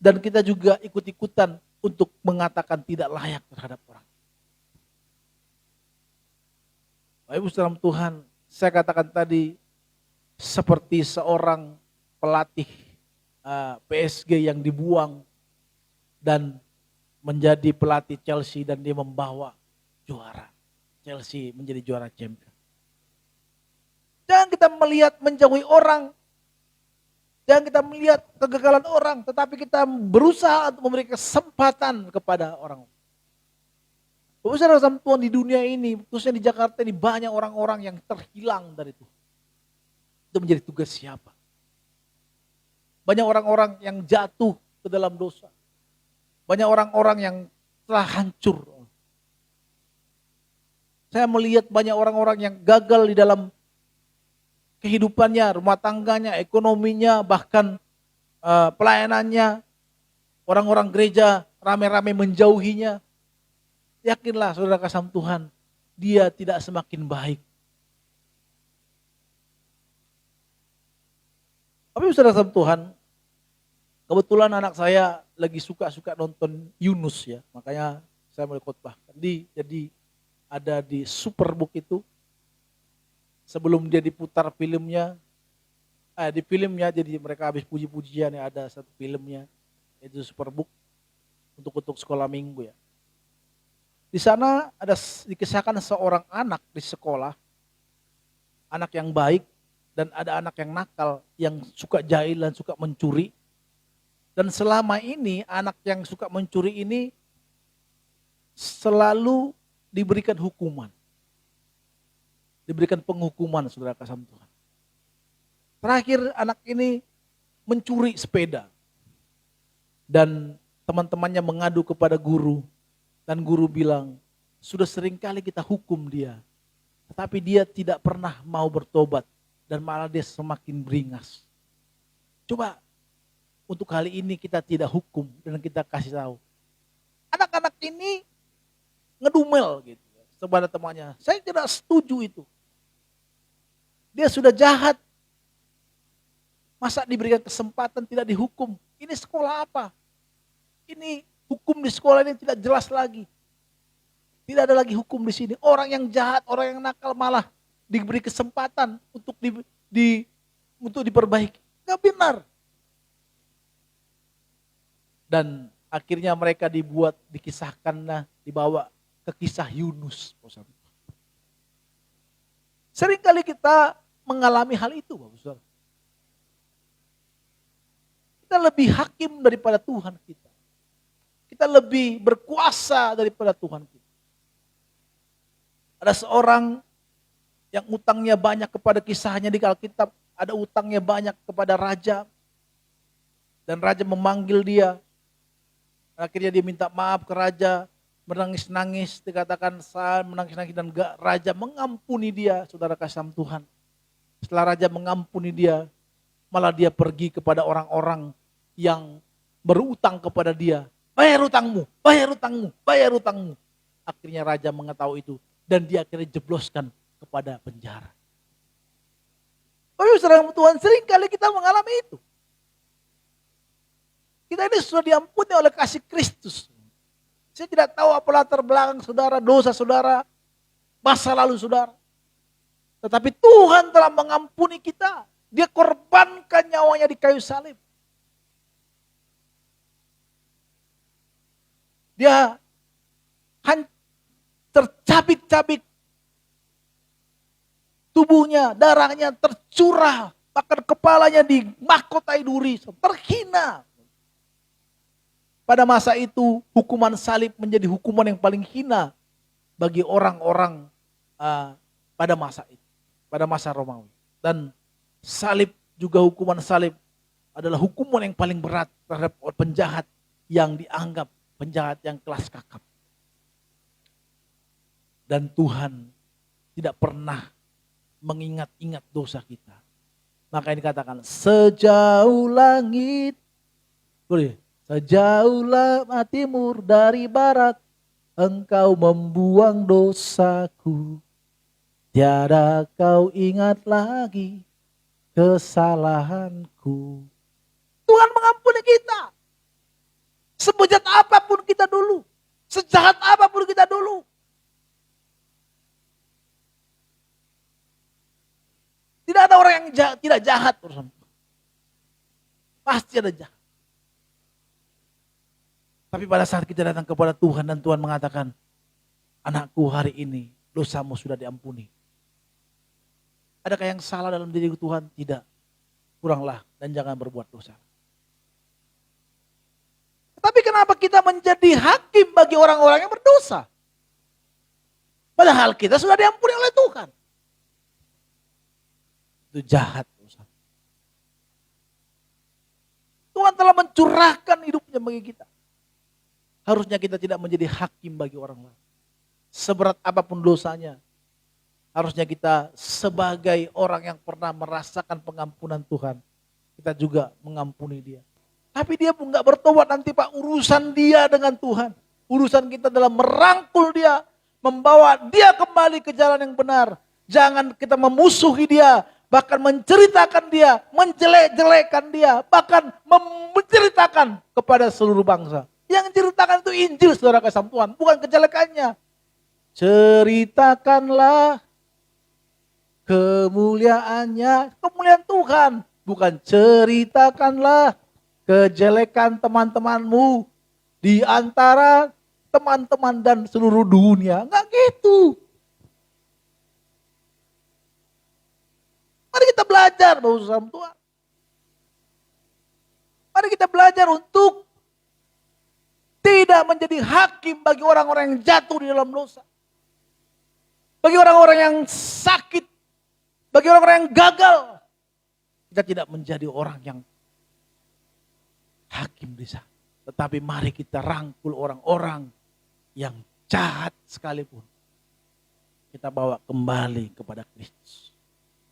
dan kita juga ikut-ikutan untuk mengatakan tidak layak terhadap orang. Bapak Ibu Saudara Tuhan, saya katakan tadi seperti seorang pelatih PSG yang dibuang dan menjadi pelatih Chelsea dan dia membawa juara. Chelsea menjadi juara champion. Jangan kita melihat menjauhi orang. Jangan kita melihat kegagalan orang, tetapi kita berusaha untuk memberi kesempatan kepada orang. Bapak Saudara Tuhan, di dunia ini, khususnya di Jakarta ini banyak orang-orang yang terhilang dari Tuhan. Itu menjadi tugas siapa? Banyak orang-orang yang jatuh ke dalam dosa. Banyak orang-orang yang telah hancur. Saya melihat banyak orang-orang yang gagal di dalam kehidupannya, rumah tangganya, ekonominya, bahkan pelayanannya. Orang-orang gereja ramai-ramai menjauhinya. Yakinlah saudara kasih Tuhan, dia tidak semakin baik. Tapi saudara kasih Tuhan, kebetulan anak saya lagi suka nonton Yunus ya, makanya saya mau khotbah. Jadi ada di Superbook itu. Sebelum dia diputar filmnya, di filmnya jadi mereka habis puji-pujian ya, ada satu filmnya itu Superbook untuk sekolah minggu ya. Di sana ada dikisahkan seorang anak di sekolah, anak yang baik dan ada anak yang nakal yang suka jahil dan suka mencuri. Dan selama ini anak yang suka mencuri ini selalu diberikan hukuman. Diberikan penghukuman saudara kasih Tuhan. Terakhir anak ini mencuri sepeda. Dan teman-temannya mengadu kepada guru. Dan guru bilang, sudah sering kali kita hukum dia. Tetapi dia tidak pernah mau bertobat. Dan malah dia semakin beringas. Coba untuk kali ini kita tidak hukum dan kita kasih tahu. Anak-anak ini ngedumel gitu. Kepada temannya, saya tidak setuju itu. Dia sudah jahat. Masa diberikan kesempatan tidak dihukum? Ini sekolah apa? Ini hukum di sekolah ini tidak jelas lagi. Tidak ada lagi hukum di sini. Orang yang jahat, orang yang nakal malah diberi kesempatan untuk untuk diperbaiki. Gak benar. Dan akhirnya mereka dikisahkan, dibawa ke kisah Yunus. Seringkali kita mengalami hal itu, Bapak Saudara. Kita lebih hakim daripada Tuhan kita. Kita lebih berkuasa daripada Tuhan kita. Ada seorang yang utangnya banyak, kepada kisahnya di Alkitab, ada utangnya banyak kepada raja. Dan raja memanggil dia. Akhirnya dia minta maaf ke raja. Menangis-nangis, dikatakan saya menangis-nangis dan raja mengampuni dia, saudara kasih Tuhan. Setelah raja mengampuni dia, malah dia pergi kepada orang-orang yang berutang kepada dia. Bayar utangmu, bayar utangmu, bayar utangmu. Akhirnya raja mengetahui itu dan dia akhirnya jebloskan kepada penjara. Oh saudara Tuhan, sering kali kita mengalami itu. Kita ini sudah diampuni oleh kasih Kristus. Saya tidak tahu apa latar belakang saudara, dosa saudara, masa lalu saudara. Tetapi Tuhan telah mengampuni kita. Dia korbankan nyawanya di kayu salib. Dia tercabik-cabik. Tubuhnya, darahnya tercurah. Bahkan kepalanya dimahkotai duri. Terhina. Pada masa itu hukuman salib menjadi hukuman yang paling hina bagi orang-orang pada masa itu, pada masa Romawi. Dan salib juga, hukuman salib adalah hukuman yang paling berat terhadap penjahat yang dianggap penjahat yang kelas kakap. Dan Tuhan tidak pernah mengingat-ingat dosa kita. Maka dikatakan sejauh langit, sejauh timur dari barat, Engkau membuang dosaku. Tiada kau ingat lagi kesalahanku. Tuhan mengampuni kita. Sebejat apapun kita dulu. Sejahat apapun kita dulu. Tidak ada orang yang tidak jahat. Pasti ada jahat. Tapi pada saat kita datang kepada Tuhan dan Tuhan mengatakan, anakku hari ini dosamu sudah diampuni. Adakah yang salah dalam diri Tuhan? Tidak. Kuranglah dan jangan berbuat dosa. Tapi kenapa kita menjadi hakim bagi orang-orang yang berdosa? Padahal kita sudah diampuni oleh Tuhan. Itu jahat. Tuhan telah mencurahkan hidupnya bagi kita. Harusnya kita tidak menjadi hakim bagi orang lain. Seberat apapun dosanya, harusnya kita sebagai orang yang pernah merasakan pengampunan Tuhan, kita juga mengampuni dia. Tapi dia pun gak bertobat nanti Pak, urusan dia dengan Tuhan. Urusan kita adalah merangkul dia, membawa dia kembali ke jalan yang benar. Jangan kita memusuhi dia, bahkan menceritakan dia, menjelek-jelekan dia, bahkan menceritakan kepada seluruh bangsa. Yang ceritakan itu Injil, saudara kasih Tuhan, bukan kejelekannya. Ceritakanlah kemuliaannya, kemuliaan Tuhan. Bukan ceritakanlah kejelekan teman-temanmu di antara teman-teman dan seluruh dunia. Enggak gitu. Mari kita belajar, Bapak Saudara Tuhan. Mari kita belajar untuk tidak menjadi hakim bagi orang-orang yang jatuh di dalam dosa. Bagi orang-orang yang sakit. Bagi orang-orang yang gagal. Kita tidak menjadi orang yang hakim di sana. Tetapi mari kita rangkul orang-orang yang jahat sekalipun. Kita bawa kembali kepada Kristus.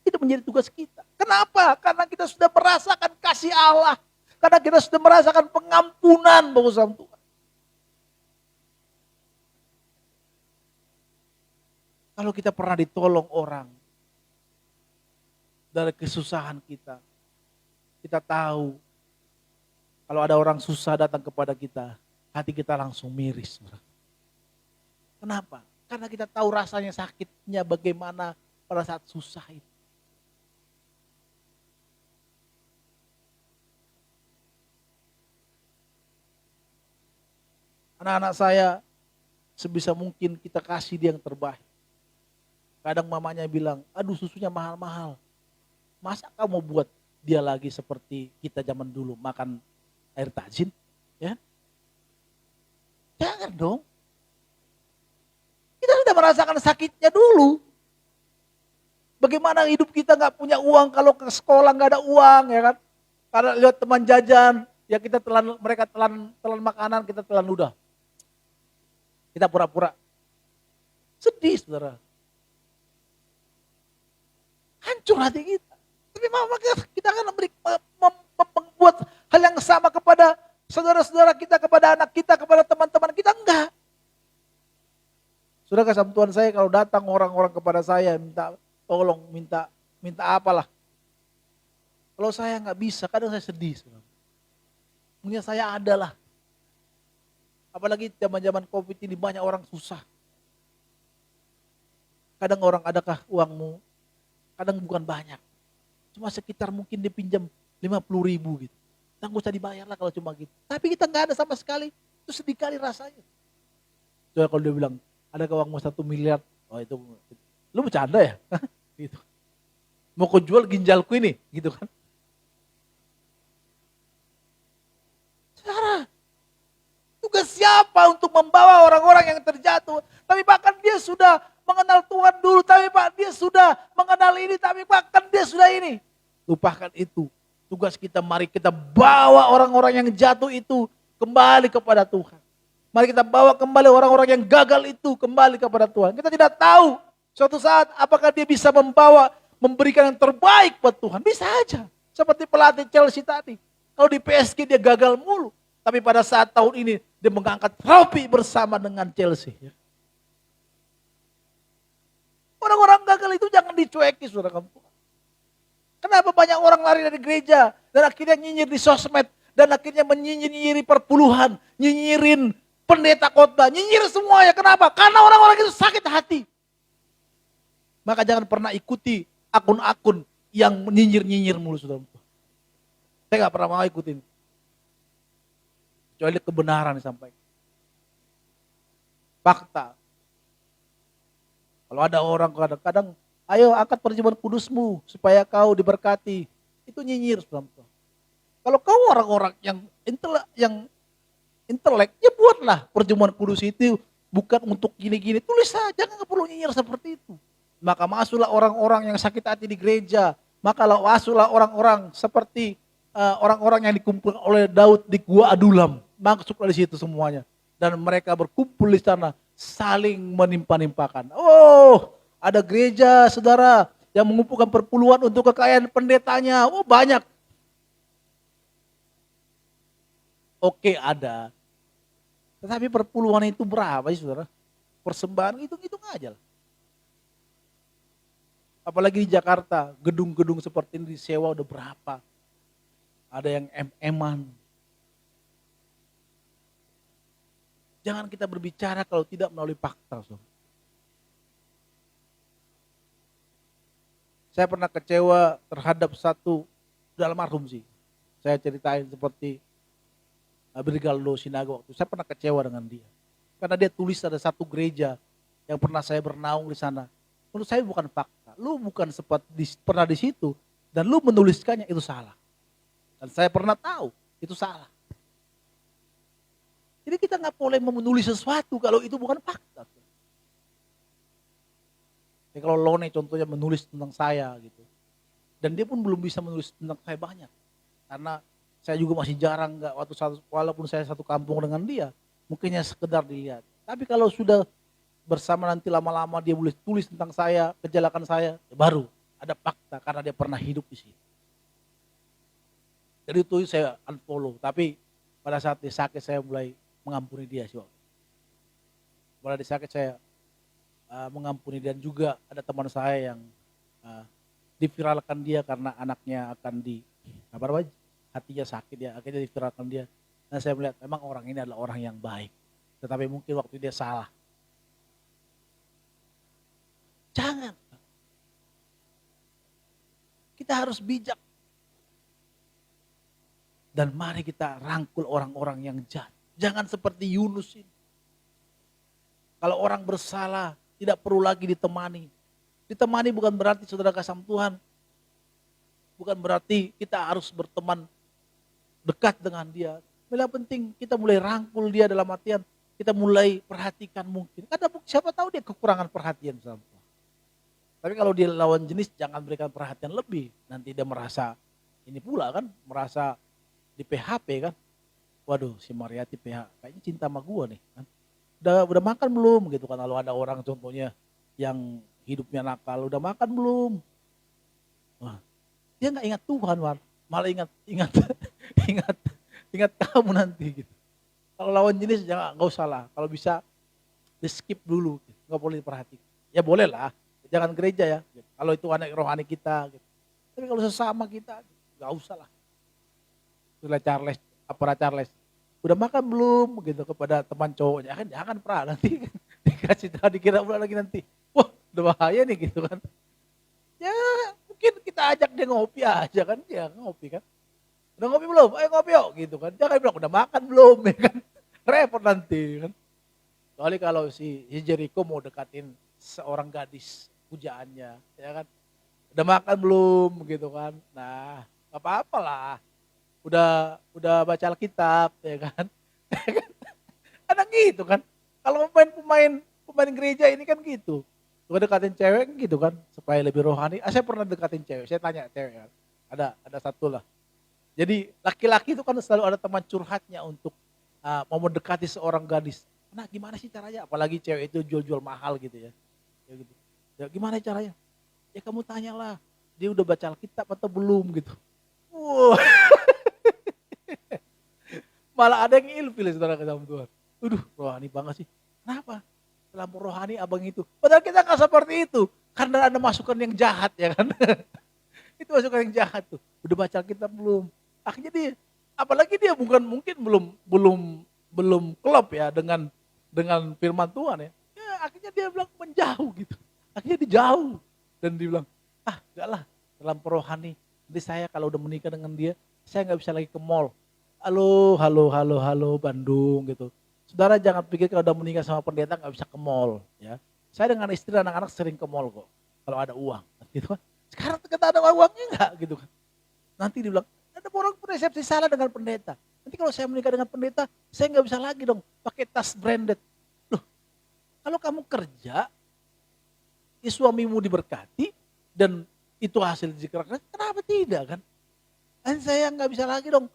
Itu menjadi tugas kita. Kenapa? Karena kita sudah merasakan kasih Allah. Karena kita sudah merasakan pengampunan Bapak Saudara Tuhan. Kalau kita pernah ditolong orang dari kesusahan kita, kita tahu kalau ada orang susah datang kepada kita, hati kita langsung miris. Kenapa? Karena kita tahu rasanya sakitnya bagaimana pada saat susah itu. Anak-anak saya sebisa mungkin kita kasih dia yang terbaik. Kadang mamanya bilang, aduh susunya mahal-mahal. Masa kamu buat dia lagi seperti kita zaman dulu makan air tajin? Ya? Jangan dong. Kita sudah merasakan sakitnya dulu. Bagaimana hidup kita gak punya uang, kalau ke sekolah gak ada uang, ya kan? Karena lihat teman jajan, ya kita telan, mereka telan makanan, kita telan ludah. Kita pura-pura sedih, saudara. Hancur hati kita. Tapi kita akan membuat hal yang sama kepada saudara-saudara kita, kepada anak kita, kepada teman-teman kita, enggak. Sudah kasih Tuhan, saya kalau datang orang-orang kepada saya minta tolong, minta apalah. Kalau saya nggak bisa, kadang saya sedih. Mungkin saya adalah. Apalagi zaman-zaman Covid ini banyak orang susah. Kadang orang, adakah uangmu? Kadang bukan banyak. Cuma sekitar mungkin dipinjam 50.000 gitu. Nggak usah dibayar lah kalau cuma gitu. Tapi kita nggak ada sama sekali. Itu sedih kali rasanya. Soalnya kalau dia bilang, adakah uangmu 1 miliar? Oh itu, lu bercanda ya? Gitu. Mau kau jual ginjalku ini? Gitu kan. Saudara, tugas siapa untuk membawa orang-orang yang terjatuh? Tapi bahkan dia sudah mengenal Tuhan dulu, tapi Pak dia sudah mengenal ini, tapi Pak kan dia sudah ini. Lupakan itu. Tugas kita, mari kita bawa orang-orang yang jatuh itu kembali kepada Tuhan. Mari kita bawa kembali orang-orang yang gagal itu kembali kepada Tuhan. Kita tidak tahu suatu saat apakah dia bisa memberikan yang terbaik buat Tuhan. Bisa aja. Seperti pelatih Chelsea tadi. Kalau di PSG dia gagal mulu. Tapi pada saat tahun ini dia mengangkat trofi bersama dengan Chelsea. Orang-orang gagal itu jangan dicueki, saudara kamu. Kenapa banyak orang lari dari gereja dan akhirnya nyinyir di sosmed dan akhirnya menyinyiri perpuluhan, nyinyirin pendeta khotbah, nyinyir semuanya. Kenapa? Karena orang-orang itu sakit hati. Maka jangan pernah ikuti akun-akun yang nyinyir-nyinyir mulu, saudara. Saya gak pernah mau ikutin. Kecuali kebenaran disampaikan. Fakta. Kalau ada orang kadang-kadang, ayo angkat perjamuan kudusmu supaya kau diberkati. Itu nyinyir, saudara. Kalau kau orang-orang yang intelek, ya buatlah perjamuan kudus itu bukan untuk gini-gini. Tulis saja, jangan perlu nyinyir seperti itu. Maka masuklah orang-orang yang sakit hati di gereja. Maka masuklah orang-orang seperti orang-orang yang dikumpulkan oleh Daud di Gua Adulam. Masuklah di situ semuanya. Dan mereka berkumpul di sana saling menimpa-nimpakan. Oh, ada gereja saudara yang mengumpulkan perpuluhan untuk kekayaan pendetanya. Oh banyak. Oke ada. Tetapi perpuluhan itu berapa sih saudara? Persembahan hitung-hitung aja lah. Apalagi di Jakarta, gedung-gedung seperti ini disewa udah berapa. Ada yang em-eman. Jangan kita berbicara kalau tidak melalui fakta. Saudara. Saya pernah kecewa terhadap satu almarhum sih. Saya ceritain seperti Brigaldo Sinaga waktu. Saya pernah kecewa dengan dia. Karena dia tulis ada satu gereja yang pernah saya bernaung di sana. Menurut saya bukan fakta. Lu bukan pernah di situ dan lu menuliskannya itu salah. Dan saya pernah tahu itu salah. Jadi kita nggak boleh menulis sesuatu kalau itu bukan fakta. Ya, kalau Lone contohnya menulis tentang saya gitu. Dan dia pun belum bisa menulis tentang saya banyak. Karena saya juga masih jarang walaupun saya satu kampung dengan dia. Mungkinnya sekedar dilihat. Tapi kalau sudah bersama nanti lama-lama dia boleh tulis tentang saya, kejelekan saya, ya baru ada fakta karena dia pernah hidup di situ. Jadi itu saya unfollow. Tapi pada saat dia sakit saya mulai mengampuni dia sih. Pada dia sakit saya mengampuni, dan juga ada teman saya yang diviralkan dia karena anaknya akan hatinya sakit ya, akhirnya diviralkan dia. Dan saya melihat memang orang ini adalah orang yang baik, tetapi mungkin waktu dia salah. Jangan. Kita harus bijak. Dan mari kita rangkul orang-orang yang jahat. Jangan seperti Yunus ini. Kalau orang bersalah tidak perlu lagi ditemani. Ditemani bukan berarti saudara kasih Tuhan. Bukan berarti kita harus berteman dekat dengan dia. Yang penting kita mulai rangkul dia dalam artian kita mulai perhatikan mungkin. Karena siapa tahu dia kekurangan perhatian sama Tuhan. Tapi kalau dia lawan jenis jangan berikan perhatian lebih. Nanti dia merasa ini pula kan, merasa di PHP kan. Waduh si Mariati PH, kayaknya cinta sama gua nih kan. Udah makan belum gitu kan. Kalau ada orang contohnya yang hidupnya nakal, udah makan belum? Wah, dia nggak ingat Tuhan, malah ingat ingat kamu nanti gitu. Kalau lawan jenis jangan, nggak usah lah. Kalau bisa di skip dulu, gitu. Nggak boleh diperhatikan. Ya boleh lah, jangan gereja ya. Gitu. Kalau itu anak rohani kita. Gitu. Tapi kalau sesama kita, nggak usah lah. Itulah Charles, udah makan belum gitu kepada teman cowoknya, kan jangan pernah nanti dikasih tahu dikira pula lagi nanti, wah udah bahaya nih gitu kan. Ya mungkin kita ajak dia ngopi aja kan, dia ngopi kan. Udah ngopi belum? Ayo ngopi yuk gitu kan. Jangan bilang udah makan belum ya kan. Repot nanti kan. Kecuali kalau si Jericho mau dekatin seorang gadis pujaannya, ya kan. Udah makan belum gitu kan. Nah, enggak apa-apa lah. Udah baca Alkitab ya kan. Ada gitu kan. Kalau pemain gereja ini kan gitu. Suka dekatin cewek gitu kan, supaya lebih rohani. Saya pernah dekatin cewek, saya tanya cewek kan. Ada satu lah. Jadi laki-laki itu kan selalu ada teman curhatnya untuk mau mendekati seorang gadis. Nah gimana sih caranya? Apalagi cewek itu jual-jual mahal gitu ya. Ya, gitu. Ya gimana caranya? Ya kamu tanyalah, dia udah baca Alkitab atau belum gitu. Wow. Malah ada yang ilfil saudara sama Tuhan. Aduh rohani banget sih. Kenapa? Dalam rohani abang itu. Padahal kita gak seperti itu. Karena ada masukan yang jahat ya kan. Itu masukan yang jahat tuh. Udah baca Alkitab belum? Akhirnya dia, apalagi dia mungkin belum klop ya dengan firman Tuhan ya. Ya akhirnya dia bilang menjauh gitu. Akhirnya dijauh. Dan dia bilang, enggak lah dalam rohani. Nanti saya kalau udah menikah dengan dia, saya gak bisa lagi ke mall. Halo Bandung gitu. Saudara jangan pikir kalau udah menikah sama pendeta gak bisa ke mall ya. Saya dengan istri dan anak-anak sering ke mall kok. Kalau ada uang gitu kan. Sekarang kita ada uangnya enggak gitu kan. Nanti dia bilang, ada orang persepsi salah dengan pendeta. Nanti kalau saya menikah dengan pendeta, saya nggak bisa lagi dong pakai tas branded. Loh, kalau kamu kerja, suamimu diberkati, dan itu hasil zikir, kenapa tidak kan? Dan saya nggak bisa lagi dong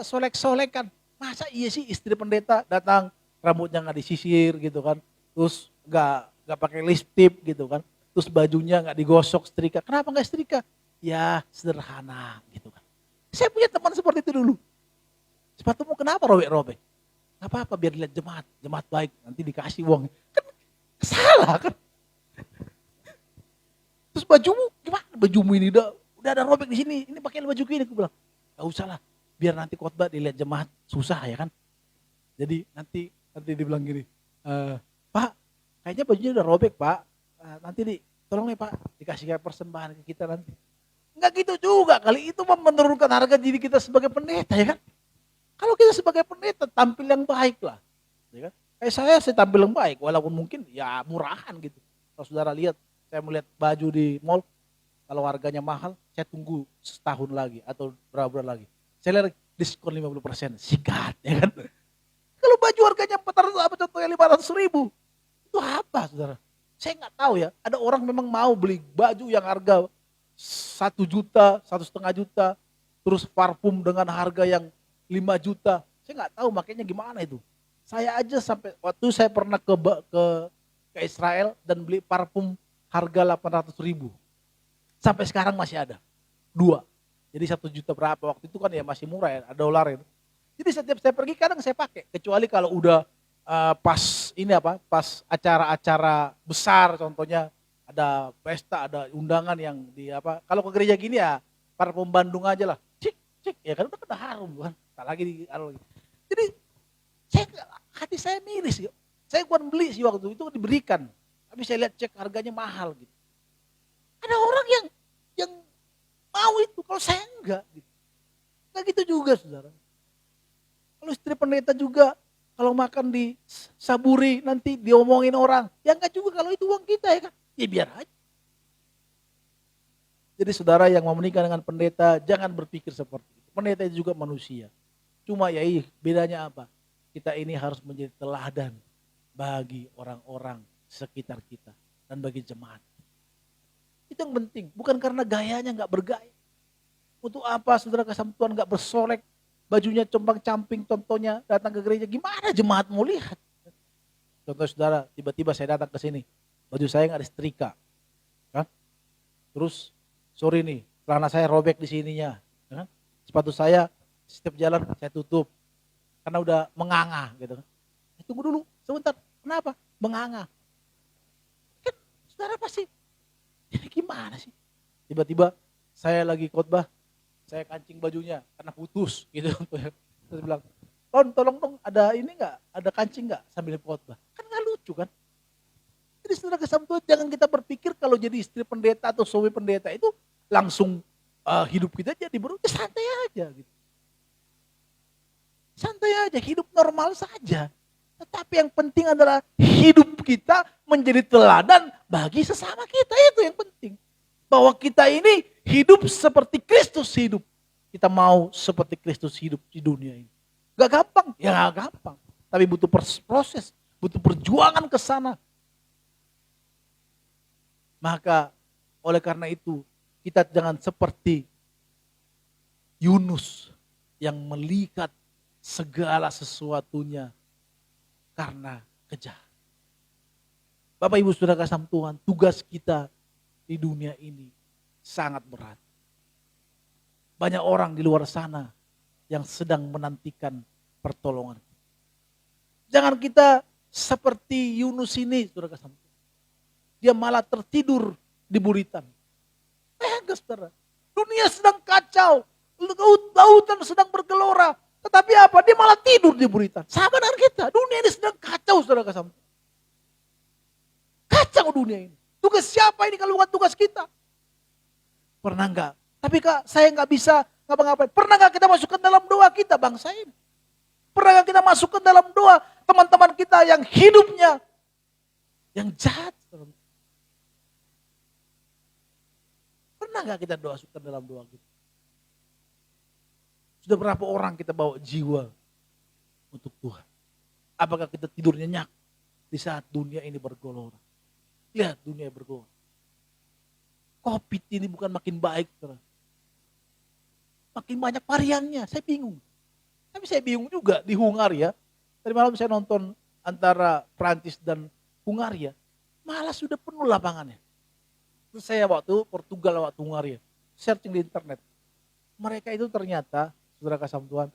solek-solekan. Masa iya sih istri pendeta datang rambutnya nggak disisir gitu kan, terus nggak pakai lipstick gitu kan, terus bajunya nggak digosok setrika. Kenapa nggak setrika? Ya sederhana gitu kan. Saya punya teman seperti itu dulu. Sepatumu kenapa robek-robek? Gak apa-apa biar dilihat jemaat baik, nanti dikasih uang. Kan salah kan. Terus bajumu gimana? Bajumu ini udah ada robek di sini. Ini pakai baju gini, aku bilang. Gak usah lah, biar nanti khotbah dilihat jemaat susah ya kan. Jadi nanti dibilang gini, Pak, kayaknya bajunya udah robek Pak. Nanti tolong nih Pak, dikasih persembahan ke kita nanti. Enggak gitu juga kali, itu menurunkan harga diri kita sebagai pendeta ya kan. Kalau kita sebagai pendeta tampil yang baik lah. Ya kan? Kayak saya tampil yang baik walaupun mungkin ya murahan gitu. Kalau saudara lihat, saya melihat baju di mall, kalau harganya mahal, saya tunggu setahun lagi atau berapa bulan lagi. Saya lihat diskon 50%, sikat ya kan. Kalau baju harganya 400 apa contohnya 500 ribu, itu apa saudara? Saya nggak tahu ya, ada orang memang mau beli baju yang harga 1 juta, 1,5 juta, terus parfum dengan harga yang 5 juta. Saya nggak tahu makanya gimana itu. Saya aja sampai waktu saya pernah ke Israel dan beli parfum harga 800 ribu. Sampai sekarang masih ada 2. Jadi 1 juta berapa waktu itu kan ya masih murah ya, ada dolar itu. Jadi setiap saya pergi kadang saya pakai, kecuali kalau udah pas acara-acara besar, contohnya ada pesta, ada undangan yang kalau ke gereja gini ya parfum Bandung aja lah, cik ya kan udah harum kan, tak lagi jadi hati saya miris, saya bukan beli sih waktu itu diberikan, tapi saya lihat cek harganya mahal gitu. Ada orang yang mau itu, kalau saya enggak gitu. Enggak gitu juga saudara. Kalau istri pendeta juga, kalau makan di Saburi nanti diomongin orang, ya enggak juga kalau itu uang kita ya kan. Ya biar aja. Jadi saudara yang mau menikah dengan pendeta, jangan berpikir seperti itu. Pendeta itu juga manusia. Cuma ya bedanya apa? Kita ini harus menjadi teladan bagi orang-orang sekitar kita dan bagi jemaat. Itu yang penting, bukan karena gayanya gak bergaya. Untuk apa saudara kesam Tuhan gak bersolek, bajunya compang-camping, contohnya datang ke gereja, gimana jemaat mau lihat? Contoh saudara, tiba-tiba saya datang ke sini, baju saya nggak ada setrika, kan? Terus sorry nih, celana saya robek di sininya, kan? Sepatu saya setiap jalan saya tutup, karena udah menganga, gitu. Tunggu dulu, sebentar, kenapa? Menganga. Kan, saudara pasti, ini gimana sih? Tiba-tiba saya lagi khotbah, saya kancing bajunya karena putus, gitu. Terus bilang, tolong dong, ada ini nggak? Ada kancing nggak sambil khotbah? Kan nggak lucu kan? Jadi saudara kesam Tuhan, jangan kita berpikir kalau jadi istri pendeta atau suami pendeta itu langsung hidup kita jadi berubah, santai aja gitu. Santai aja, hidup normal saja. Tetapi yang penting adalah hidup kita menjadi teladan bagi sesama kita, itu yang penting. Bahwa kita ini hidup seperti Kristus hidup. Kita mau seperti Kristus hidup di dunia ini. Gak gampang, ya gak gampang. Tapi butuh proses, butuh perjuangan ke sana. Maka oleh karena itu kita jangan seperti Yunus yang melihat segala sesuatunya karena kejahatan. Bapak Ibu Saudara kasih Tuhan, tugas kita di dunia ini sangat berat. Banyak orang di luar sana yang sedang menantikan pertolongan. Jangan kita seperti Yunus ini, Saudara kasih Tuhan. Dia malah tertidur di buritan. Enggak, Saudara. Dunia sedang kacau, lautan sedang bergelora. Tetapi apa? Dia malah tidur di buritan. Sama dengan kita, dunia ini sedang kacau, Saudara kasih Tuhan. Kacau dunia ini. Tugas siapa ini kalau bukan tugas kita? Pernah enggak? Tapi Kak, saya enggak bisa ngapa-ngapain. Pernah enggak kita masukkan dalam doa kita bangsa ini? Pernah enggak kita masukkan dalam doa teman-teman kita yang hidupnya yang jahat? Pernah enggak kita masukkan dalam doa kita? Sudah berapa orang kita bawa jiwa untuk Tuhan? Apakah kita tidur nyenyak di saat dunia ini bergelora? Lihat dunia bergelora. Covid ini bukan makin baik, saudara. Makin banyak variannya, saya bingung. Tapi saya bingung juga di Hungaria. Tadi malam saya nonton antara Prancis dan Hungaria. Malah sudah penuh lapangannya. Terus saya waktu Portugal, waktu Hungaria, searching di internet. Mereka itu ternyata, saudara kasih Tuhan,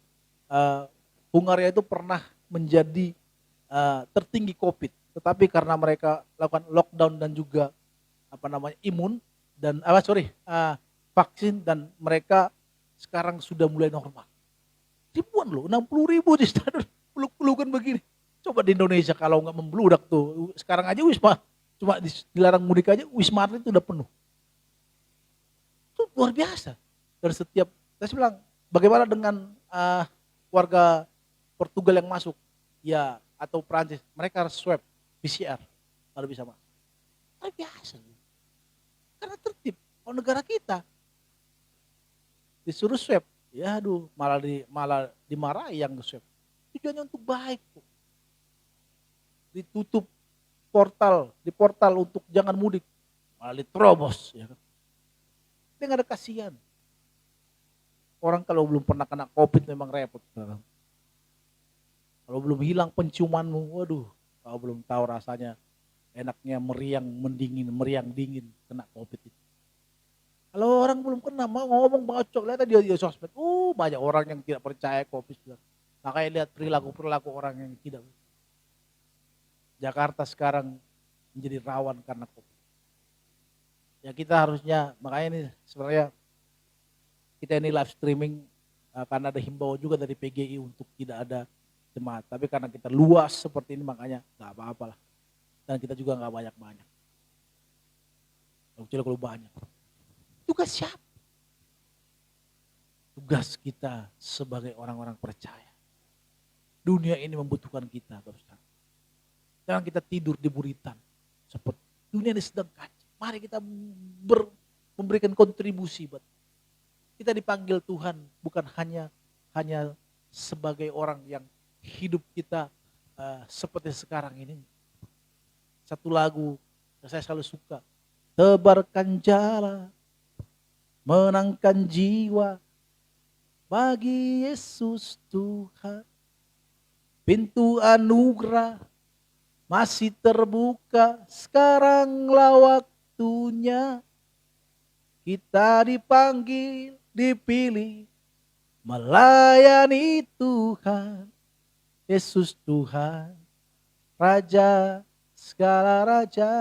Hungaria itu pernah menjadi tertinggi Covid. Tetapi karena mereka lakukan lockdown dan juga imun dan vaksin, dan mereka sekarang sudah mulai normal. Ribuan loh, 60.000 di stadion peluk-pelukan begini. Coba di Indonesia kalau nggak membludak tuh, sekarang aja Wisma cuma dilarang mudik aja, Wisma Atlet itu udah penuh. Itu luar biasa. Dan setiap, saya bilang, bagaimana dengan warga Portugal yang masuk, ya atau Prancis, mereka harus swab PCR baru bisa masuk. Luar biasa. Karena tertib. Kalau negara kita disuruh swab, ya aduh, malah dimarahi yang swab. Tujuannya untuk baik. Ditutup di portal untuk jangan mudik, malah diterobos. Ya kan? Dia nggak ada kasihan. Orang kalau belum pernah kena Covid memang repot. Kalau belum hilang penciumanmu, waduh, kalau belum tahu rasanya enaknya meriang dingin kena Covid itu. Kalau orang belum kena mau ngomong bacok, lihat dia di sosmed. Banyak orang yang tidak percaya Covid. Makanya lihat perilaku orang yang tidak. Jakarta sekarang menjadi rawan karena Covid. Ya kita harusnya, makanya ini sebenarnya kita ini live streaming karena ada himbauan juga dari PGI untuk tidak ada jemaat. Tapi karena kita luas seperti ini makanya nggak apa-apa lah. Dan kita juga nggak banyak-banyak. Kalau banyak. Tugas siapa? Tugas kita sebagai orang-orang percaya. Dunia ini membutuhkan kita. Jangan kita tidur di buritan. Seperti dunia ini sedang kacau. Mari kita memberikan kontribusi. Kita dipanggil Tuhan bukan hanya sebagai orang yang hidup kita seperti sekarang ini. Satu lagu yang saya selalu suka. Tebarkan jala, menangkan jiwa bagi Yesus Tuhan. Pintu anugerah masih terbuka, sekaranglah waktunya. Kita dipanggil, dipilih, melayani Tuhan. Yesus Tuhan, Raja, segala raja.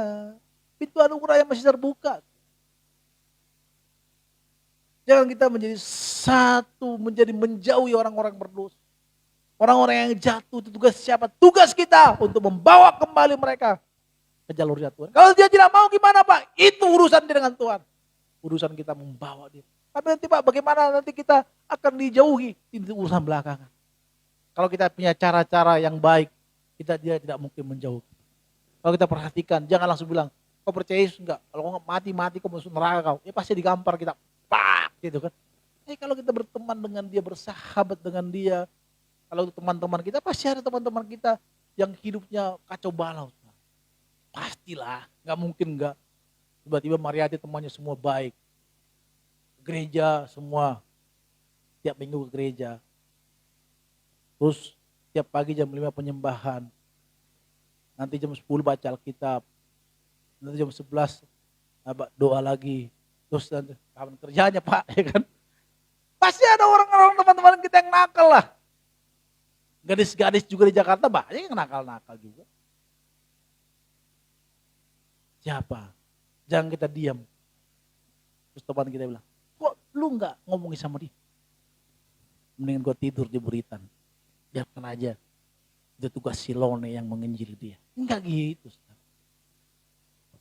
Pintu anugerah yang masih terbuka. Jangan kita menjadi satu, menjauhi orang-orang berdosa. Orang-orang yang jatuh itu tugas siapa? Tugas kita untuk membawa kembali mereka ke jalurnya Tuhan. Kalau dia tidak mau gimana Pak? Itu urusan dia dengan Tuhan. Urusan kita membawa dia. Tapi nanti Pak, bagaimana nanti kita akan dijauhi? Itu urusan belakangan. Kalau kita punya cara-cara yang baik, dia tidak mungkin menjauh. Kalau kita perhatikan, jangan langsung bilang, kau percaya Yesus enggak? Kalau kau mati kau masuk neraka kau. Ya pasti digampar kita, pak, gitu kan. Kalau kita berteman dengan dia, bersahabat dengan dia, kalau teman-teman kita, pasti ada teman-teman kita yang hidupnya kacau balau. Pastilah, nggak mungkin nggak. Tiba-tiba Mariati temannya semua baik. Gereja semua, tiap minggu ke gereja. Terus tiap pagi jam 5 penyembahan. Nanti jam 10 baca Alkitab. Nanti jam 11 doa lagi. Terus nanti kapan kerjanya Pak, ya kan? Pasti ada orang-orang teman-teman kita yang nakal lah. Gadis-gadis juga di Jakarta banyak yang nakal-nakal juga. Siapa? Jangan kita diam. Terus teman kita bilang, kok lu gak ngomongin sama dia? Mendingan gue tidur di buritan. Biarkan aja. Itu tugas Silone yang menginjili dia. Enggak gitu.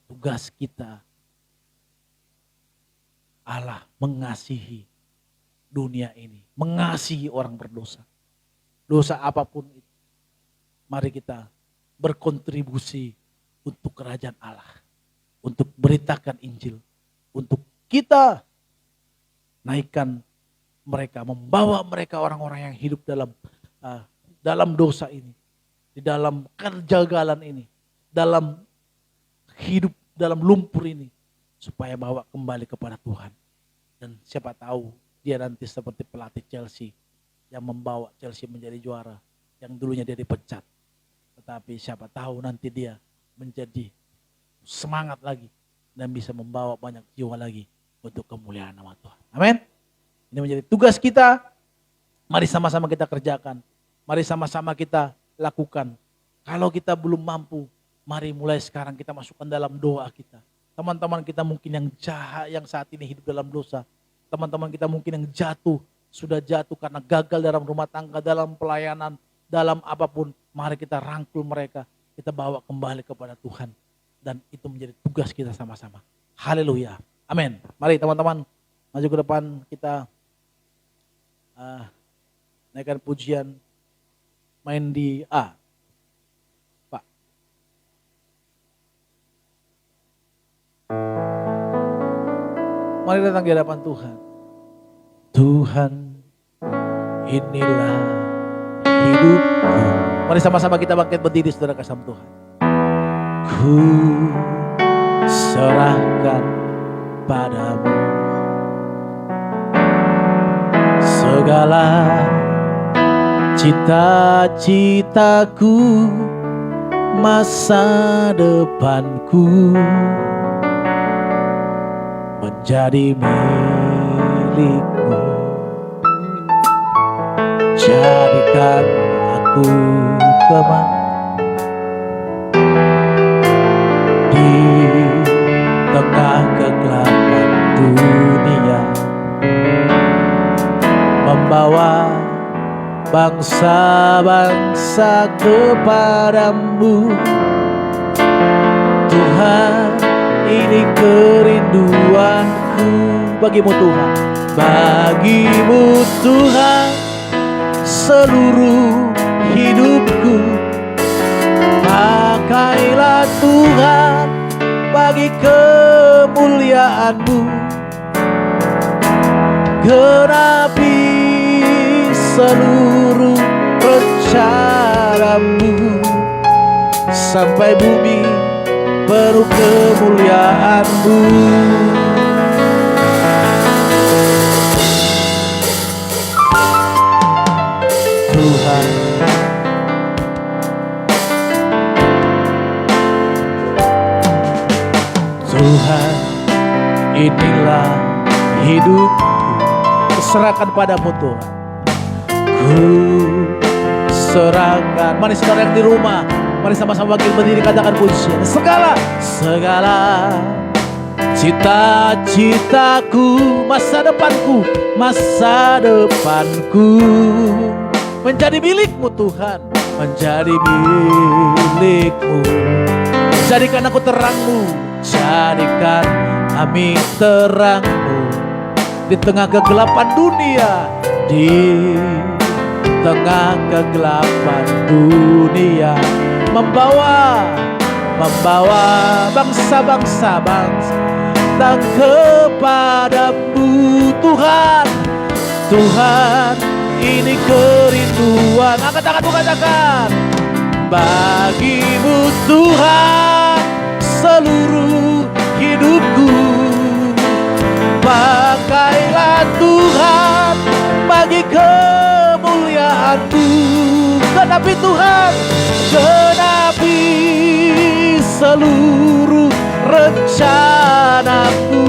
Tugas kita, Allah mengasihi dunia ini. Mengasihi orang berdosa. Dosa apapun itu. Mari kita berkontribusi untuk kerajaan Allah. Untuk beritakan Injil. Untuk kita naikkan mereka. Membawa mereka orang-orang yang hidup dalam dosa ini. Di dalam kegagalan ini. Dalam hidup dalam lumpur ini. Supaya bawa kembali kepada Tuhan. Dan siapa tahu dia nanti seperti pelatih Chelsea. Yang membawa Chelsea menjadi juara. Yang dulunya dia dipecat. Tetapi siapa tahu nanti dia menjadi semangat lagi. Dan bisa membawa banyak jiwa lagi. Untuk kemuliaan nama Tuhan. Amin. Ini menjadi tugas kita. Mari sama-sama kita kerjakan. Mari sama-sama kita lakukan. Kalau kita belum mampu. Mari mulai sekarang kita masukkan dalam doa kita. Teman-teman kita mungkin yang jahat. Yang saat ini hidup dalam dosa. Teman-teman kita mungkin yang jatuh. Sudah jatuh karena gagal dalam rumah tangga, dalam pelayanan, dalam apapun. Mari kita rangkul mereka, kita bawa kembali kepada Tuhan. Dan itu menjadi tugas kita sama-sama. Haleluya. Amin. Mari teman-teman maju ke depan, kita naikkan pujian, main di A. Pak. Mari datang di hadapan Tuhan. Tuhan, inilah hidupku. Mari sama-sama kita bangkit berdiri, saudara kasih Tuhan. Ku serahkan padamu segala cita-citaku, masa depanku menjadi milikmu. Jadikan aku teman di tengah kegelapan dunia, membawa bangsa-bangsa kepadamu. Tuhan, ini kerinduanku bagimu Tuhan. Bagimu Tuhan, seluruh hidupku. Pakailah Tuhan bagi kemuliaan-Mu. Genapi seluruh rencana-Mu sampai bumi penuh kemuliaan-Mu. Tuhan, Tuhan, inilah hidupku, serahkan padamu Tuhan. Ku serahkan. Mari saudara yang di rumah, mari sama-sama berdiri katakan pujian. Segala cita-citaku, masa depanku menjadi milikmu Tuhan, menjadi milikmu. Jadikan aku terangmu, jadikan kami terangmu di tengah kegelapan dunia, di tengah kegelapan dunia, membawa bangsa-bangsa dan kepadamu Tuhan. Tuhan, ini kerinduan. Angkat tanganmu, katakan, bagimu Tuhan seluruh hidupku. bagi kemuliaan-Mu. Genapi Tuhan, genapi seluruh rencana-Mu,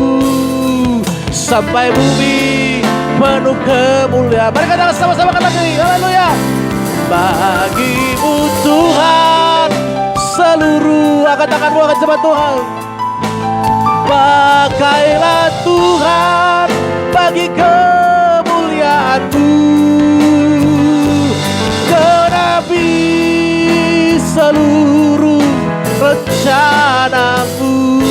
sampai bumi penuh kemuliaan. Mari katakan sama-sama, kata lagi, haleluya. Bagi-Mu Tuhan, seluruh angkat tanganmu, angkat jemaat Tuhan. Pakailah Tuhan bagi kemuliaan-Mu, genapi seluruh rencana-Mu,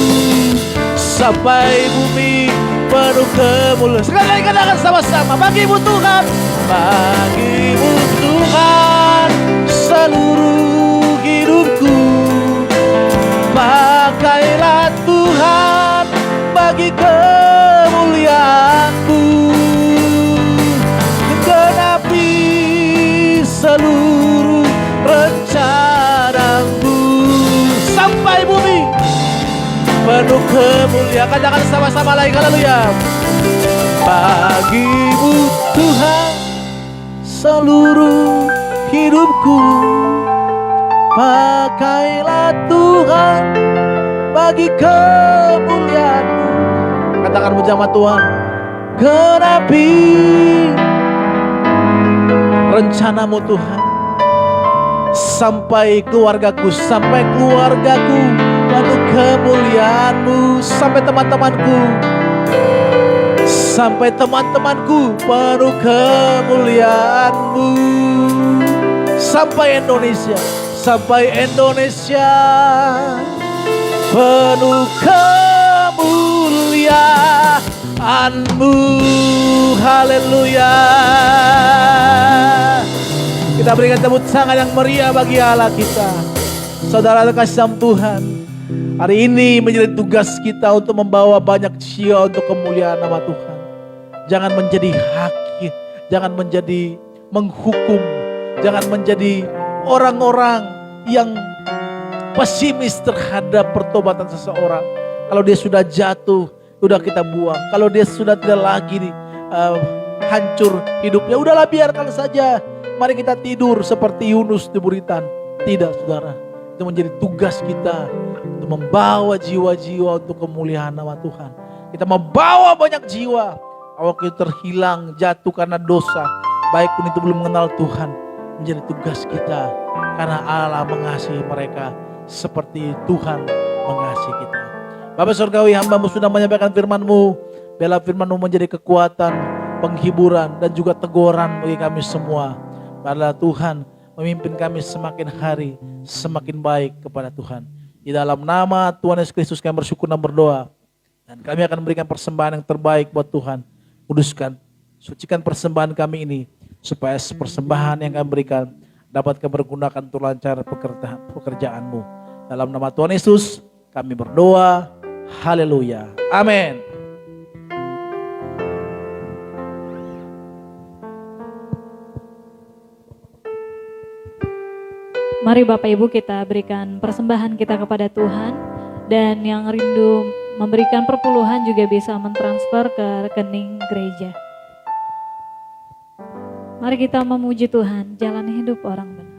sampai bumi penuh kemuliaan. Sekali lagi katakan sama-sama, bagi-Mu Tuhan, bagi-Mu Tuhan seluruh hidupku. Pakailah Tuhan bagi kemuliaan-Mu, genapi seluruh rencana-Mu, sampai bumi penuh kemuliaan. Katakan sama-sama lagi, haleluya. Bagi-Mu Tuhan seluruh hidupku. Pakailah Tuhan bagi kemuliaan-Mu. Katakan jemaat Tuhan, genapi rencana-Mu Tuhan, sampai keluargaku penuh kemuliaan-Mu, sampai teman-temanku penuh kemuliaan-Mu, sampai Indonesia penuh kemuliaan-Mu. Haleluya. Kita berikan tepuk tangan yang meriah bagi Allah kita. Saudara kasih Tuhan, hari ini menjadi tugas kita untuk membawa banyak jiwa untuk kemuliaan nama Tuhan. Jangan menjadi hakim, jangan menjadi menghukum, jangan menjadi orang-orang yang pesimis terhadap pertobatan seseorang. Kalau dia sudah jatuh, sudah kita buang. Kalau dia sudah tidak lagi hancur hidupnya, udahlah biarkan saja. Mari kita tidur seperti Yunus di buritan. Tidak, saudara. Itu menjadi tugas kita untuk membawa jiwa-jiwa untuk kemuliaan nama Tuhan. Kita membawa banyak jiwa. Kalau kita terhilang, jatuh karena dosa, baik pun itu belum mengenal Tuhan, menjadi tugas kita. Karena Allah mengasihi mereka seperti Tuhan mengasihi kita. Bapa Surgawi, hamba-Mu sudah menyampaikan firman-Mu. Biarlah firman-Mu menjadi kekuatan, penghiburan, dan juga teguran bagi kami semua. Biarlah Tuhan memimpin kami semakin hari, semakin baik kepada Tuhan. Di dalam nama Tuhan Yesus Kristus kami bersyukur dan berdoa. Dan kami akan memberikan persembahan yang terbaik buat Tuhan. Kuduskan, sucikan persembahan kami ini, supaya persembahan yang kami berikan dapat kami pergunakan untuk lancar pekerjaan-Mu. Dalam nama Tuhan Yesus kami berdoa. Haleluya. Amin. Mari Bapak Ibu kita berikan persembahan kita kepada Tuhan. Dan yang rindu memberikan perpuluhan juga bisa mentransfer ke rekening gereja. Mari kita memuji Tuhan, jalan hidup orang benar.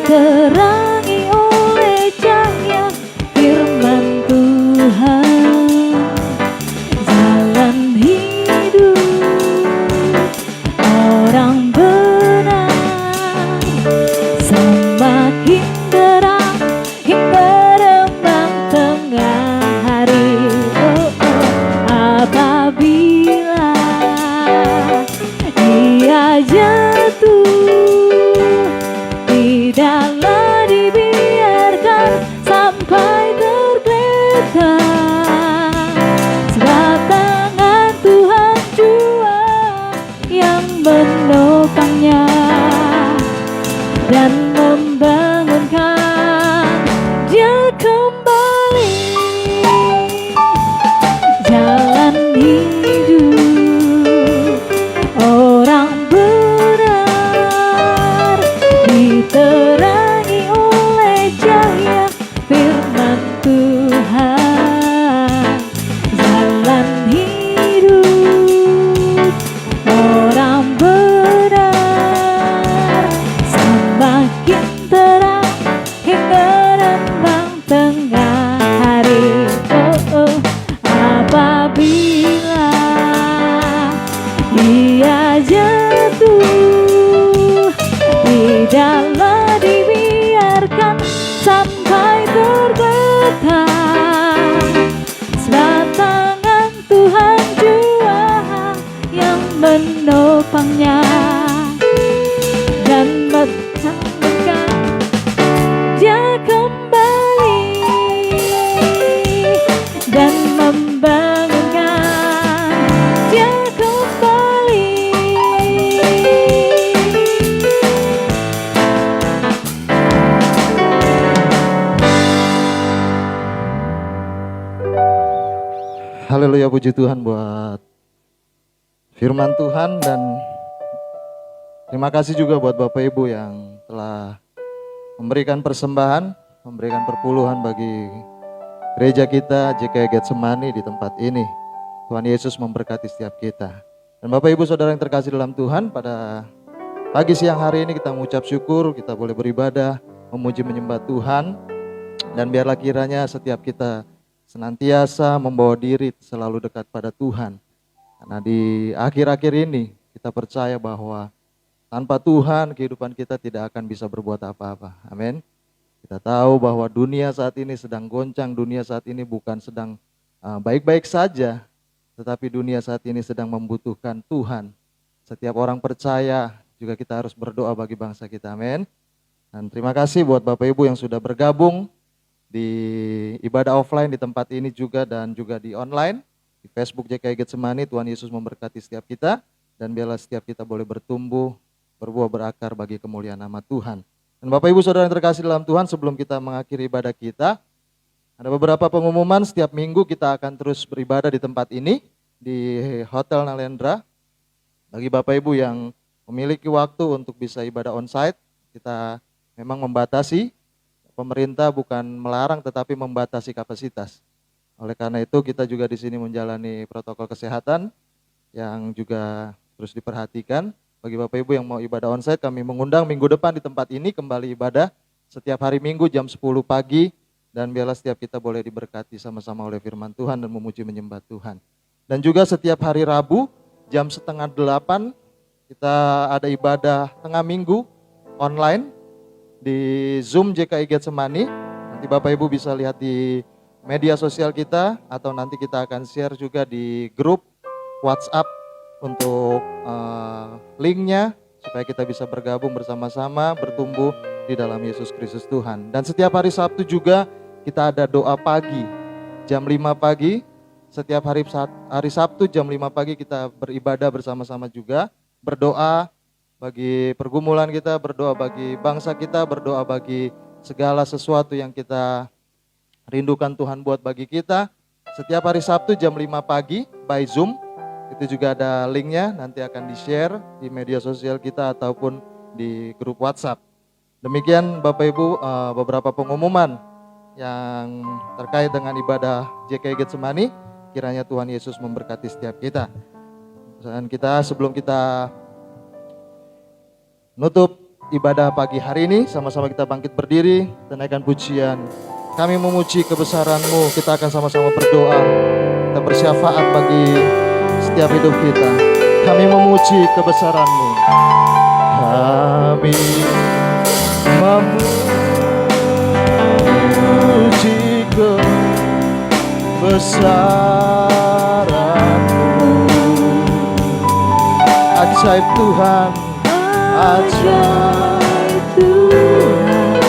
Terangi hidup. Orang benar diterangi oleh cahaya firman Tuhan. Jalan hidup orang benar semakin terang hingga rembang tengah hari. Apabila dia jatuh, tidaklah dibiarkan sampai tergetar. Sebab tangan Tuhan jua yang menopangnya dan menangkan dia kembali dan membangunkan dia kembali. Haleluya, puji Tuhan buat firman Tuhan, dan terima kasih juga buat Bapak Ibu yang telah memberikan persembahan, memberikan perpuluhan bagi gereja kita GKI Getsemani di tempat ini. Tuhan Yesus memberkati setiap kita. Dan Bapak Ibu Saudara yang terkasih dalam Tuhan, pada pagi siang hari ini kita mengucap syukur, kita boleh beribadah, memuji menyembah Tuhan. Dan biarlah kiranya setiap kita senantiasa membawa diri selalu dekat pada Tuhan. Karena di akhir-akhir ini kita percaya bahwa tanpa Tuhan kehidupan kita tidak akan bisa berbuat apa-apa. Amin. Kita tahu bahwa dunia saat ini sedang goncang, dunia saat ini bukan sedang baik-baik saja, tetapi dunia saat ini sedang membutuhkan Tuhan. Setiap orang percaya juga kita harus berdoa bagi bangsa kita. Amin. Dan terima kasih buat Bapak Ibu yang sudah bergabung di ibadah offline di tempat ini juga, dan juga di online di Facebook GKI Getsemani. Tuhan Yesus memberkati setiap kita, dan biarlah setiap kita boleh bertumbuh, berbuah berakar bagi kemuliaan nama Tuhan. Dan Bapak Ibu Saudara yang terkasih dalam Tuhan, sebelum kita mengakhiri ibadah kita, ada beberapa pengumuman. Setiap minggu kita akan terus beribadah di tempat ini, di Hotel Nalendra. Bagi Bapak Ibu yang memiliki waktu untuk bisa ibadah onsite, kita memang membatasi. Pemerintah bukan melarang tetapi membatasi kapasitas. Oleh karena itu kita juga di sini menjalani protokol kesehatan yang juga terus diperhatikan. Bagi Bapak Ibu yang mau ibadah onsite, kami mengundang minggu depan di tempat ini kembali ibadah setiap hari Minggu jam 10 pagi. Dan biarlah setiap kita boleh diberkati sama-sama oleh firman Tuhan dan memuji menyembah Tuhan. Dan juga setiap hari Rabu jam 7:30 kita ada ibadah tengah minggu online di Zoom GKI Getsemani. Nanti Bapak Ibu bisa lihat di media sosial kita, atau nanti kita akan share juga di grup WhatsApp untuk linknya, supaya kita bisa bergabung bersama-sama, bertumbuh di dalam Yesus Kristus Tuhan. Dan setiap hari Sabtu juga kita ada doa pagi jam 5 pagi. Setiap hari Sabtu jam 5 pagi kita beribadah bersama-sama juga, berdoa bagi pergumulan kita, berdoa bagi bangsa kita, berdoa bagi segala sesuatu yang kita rindukan Tuhan buat bagi kita. Setiap hari Sabtu jam 5 pagi by Zoom. Itu juga ada linknya, nanti akan di-share di media sosial kita ataupun di grup WhatsApp. Demikian Bapak Ibu beberapa pengumuman yang terkait dengan ibadah GKI Getsemani. Kiranya Tuhan Yesus memberkati setiap kita. Dan kita sebelum kita nutup ibadah pagi hari ini, sama-sama kita bangkit berdiri, kita naikkan pujian. Kami memuji kebesaran-Mu, kita akan sama-sama berdoa. Kita bersyafaat bagi setiap hidup kita. Kami memuji kebesaran-Mu. Kami memuji kebesaran-Mu. Ajaib Tuhan, ajaib Tuhan,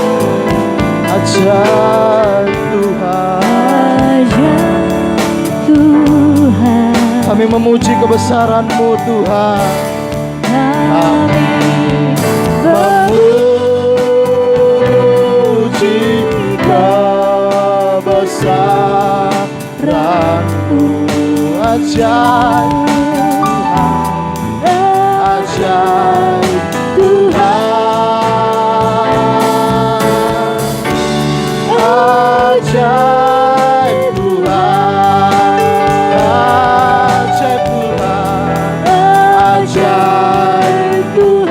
ajaib Tuhan, Ajaib Tuhan, kami memuji kebesaran-Mu Tuhan. Kami memuji kebesaran-Mu. ajaib Tuhan, ajaib Tuhan, ajaib Tuhan, ajaib Tuhan, ajaib Tuhan.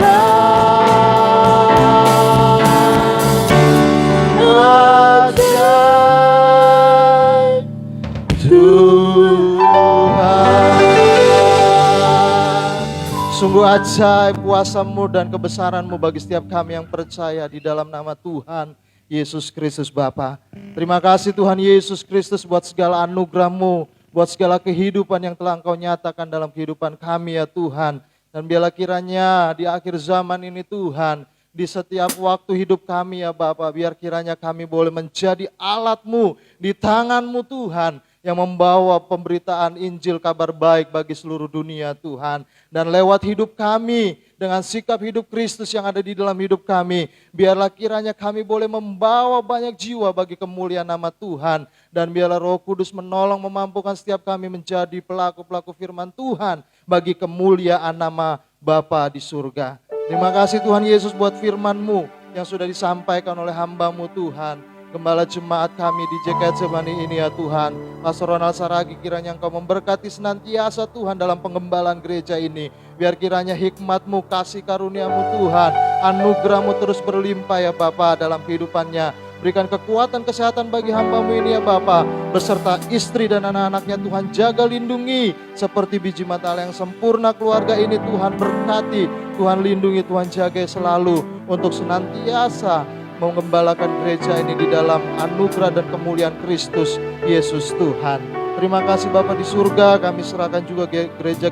Sungguh ajaib kuasa-Mu dan kebesaran-Mu bagi setiap kami yang percaya di dalam nama Tuhan Yesus Kristus Bapa. Terima kasih Tuhan Yesus Kristus buat segala anugerah-Mu, buat segala kehidupan yang telah Engkau nyatakan dalam kehidupan kami ya Tuhan. Dan biarlah kiranya di akhir zaman ini Tuhan, di setiap waktu hidup kami ya Bapa, biar kiranya kami boleh menjadi alat-Mu di tangan-Mu Tuhan, yang membawa pemberitaan Injil kabar baik bagi seluruh dunia Tuhan. Dan lewat hidup kami, dengan sikap hidup Kristus yang ada di dalam hidup kami, biarlah kiranya kami boleh membawa banyak jiwa bagi kemuliaan nama Tuhan. Dan biarlah Roh Kudus menolong memampukan setiap kami menjadi pelaku-pelaku firman Tuhan bagi kemuliaan nama Bapa di surga. Terima kasih Tuhan Yesus buat firman-Mu yang sudah disampaikan oleh hamba-Mu Tuhan. Gembala jemaat kami di JKT Semani ini ya Tuhan, Pastor Ronald Saragi, kiranya Engkau memberkati senantiasa Tuhan dalam pengembalaan gereja ini. Biar kiranya hikmat-Mu, kasih karunia-Mu Tuhan, anugerah-Mu terus berlimpah ya Bapa dalam kehidupannya. Berikan kekuatan kesehatan bagi hamba-Mu ini ya Bapa, beserta istri dan anak-anaknya Tuhan jaga lindungi. Seperti biji matahari yang sempurna keluarga ini Tuhan berkati, Tuhan lindungi, Tuhan jaga selalu untuk senantiasa mengembalakan gereja ini di dalam anugerah dan kemuliaan Kristus Yesus Tuhan. Terima kasih Bapa di surga, kami serahkan juga gereja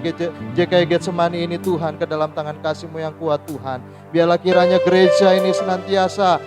JKI Getsemani ini Tuhan ke dalam tangan kasih-Mu yang kuat Tuhan. Biarlah kiranya gereja ini senantiasa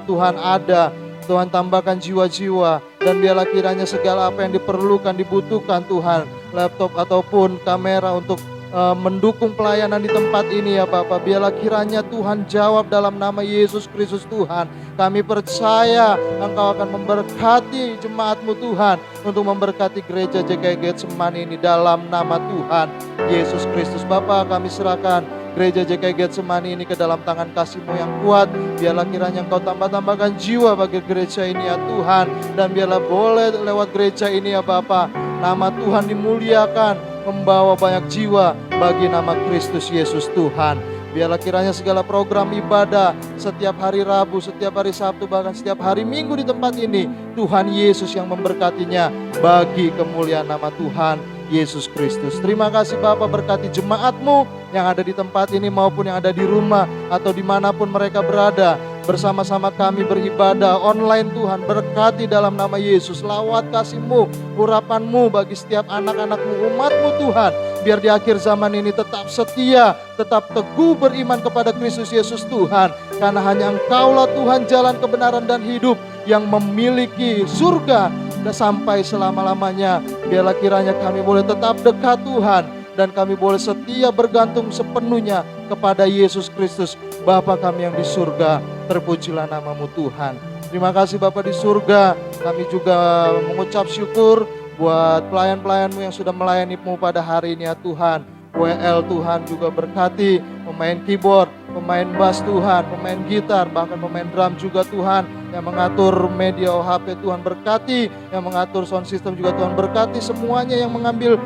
Tuhan ada, Tuhan tambahkan jiwa-jiwa, dan biarlah kiranya segala apa yang diperlukan, dibutuhkan Tuhan, laptop ataupun kamera untuk mendukung pelayanan di tempat ini ya Bapak. Biarlah kiranya Tuhan jawab dalam nama Yesus Kristus Tuhan. Kami percaya Engkau akan memberkati jemaat-Mu Tuhan, untuk memberkati gereja JKI Getsemani ini dalam nama Tuhan Yesus Kristus. Bapak, kami serahkan gereja JKI Getsemani ini ke dalam tangan kasih-Mu yang kuat. Biarlah kiranya Engkau tambahkan jiwa bagi gereja ini ya Tuhan. Dan biarlah boleh lewat gereja ini ya Bapak, nama Tuhan dimuliakan, membawa banyak jiwa bagi nama Kristus Yesus Tuhan. Biarlah kiranya segala program ibadah setiap hari Rabu, setiap hari Sabtu, bahkan setiap hari Minggu di tempat ini, Tuhan Yesus yang memberkatinya bagi kemuliaan nama Tuhan Yesus Kristus. Terima kasih Bapa, berkati jemaat-Mu yang ada di tempat ini maupun yang ada di rumah atau dimanapun mereka berada. Bersama-sama kami beribadah online Tuhan, berkati dalam nama Yesus. Lawat kasih-Mu, urapan-Mu bagi setiap anak-anak-Mu, umat-Mu Tuhan. Biar di akhir zaman ini tetap setia, tetap teguh beriman kepada Kristus Yesus Tuhan. Karena hanya Engkau-lah Tuhan jalan kebenaran dan hidup yang memiliki surga dan sampai selama-lamanya. Biarlah kiranya kami boleh tetap dekat Tuhan, dan kami boleh setia bergantung sepenuhnya kepada Yesus Kristus, Bapa kami yang di surga. Terpujilah nama-Mu Tuhan. Terima kasih Bapa di surga. Kami juga mengucap syukur buat pelayan-pelayan-Mu yang sudah melayani-Mu pada hari ini ya Tuhan. WL Tuhan juga berkati, pemain keyboard, pemain bass Tuhan, pemain gitar, bahkan pemain drum juga Tuhan, yang mengatur media OHP Tuhan berkati, yang mengatur sound system juga Tuhan berkati, semuanya yang mengambil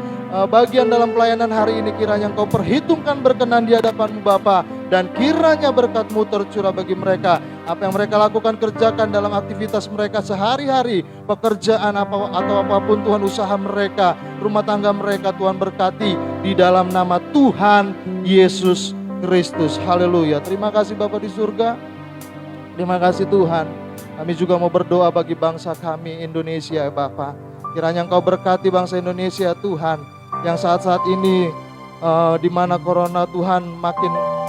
bagian dalam pelayanan hari ini. Kiranya Engkau perhitungkan berkenan di hadapan-Mu Bapa, dan kiranya berkat-Mu tercurah bagi mereka. Apa yang mereka lakukan, kerjakan dalam aktivitas mereka sehari-hari, pekerjaan atau apapun Tuhan, usaha mereka, rumah tangga mereka, Tuhan berkati di dalam nama Tuhan Yesus Kristus. Haleluya. Terima kasih Bapa di surga. Terima kasih Tuhan. Kami juga mau berdoa bagi bangsa kami Indonesia Bapa. Kiranya Engkau berkati bangsa Indonesia Tuhan, yang saat-saat ini di mana corona Tuhan makin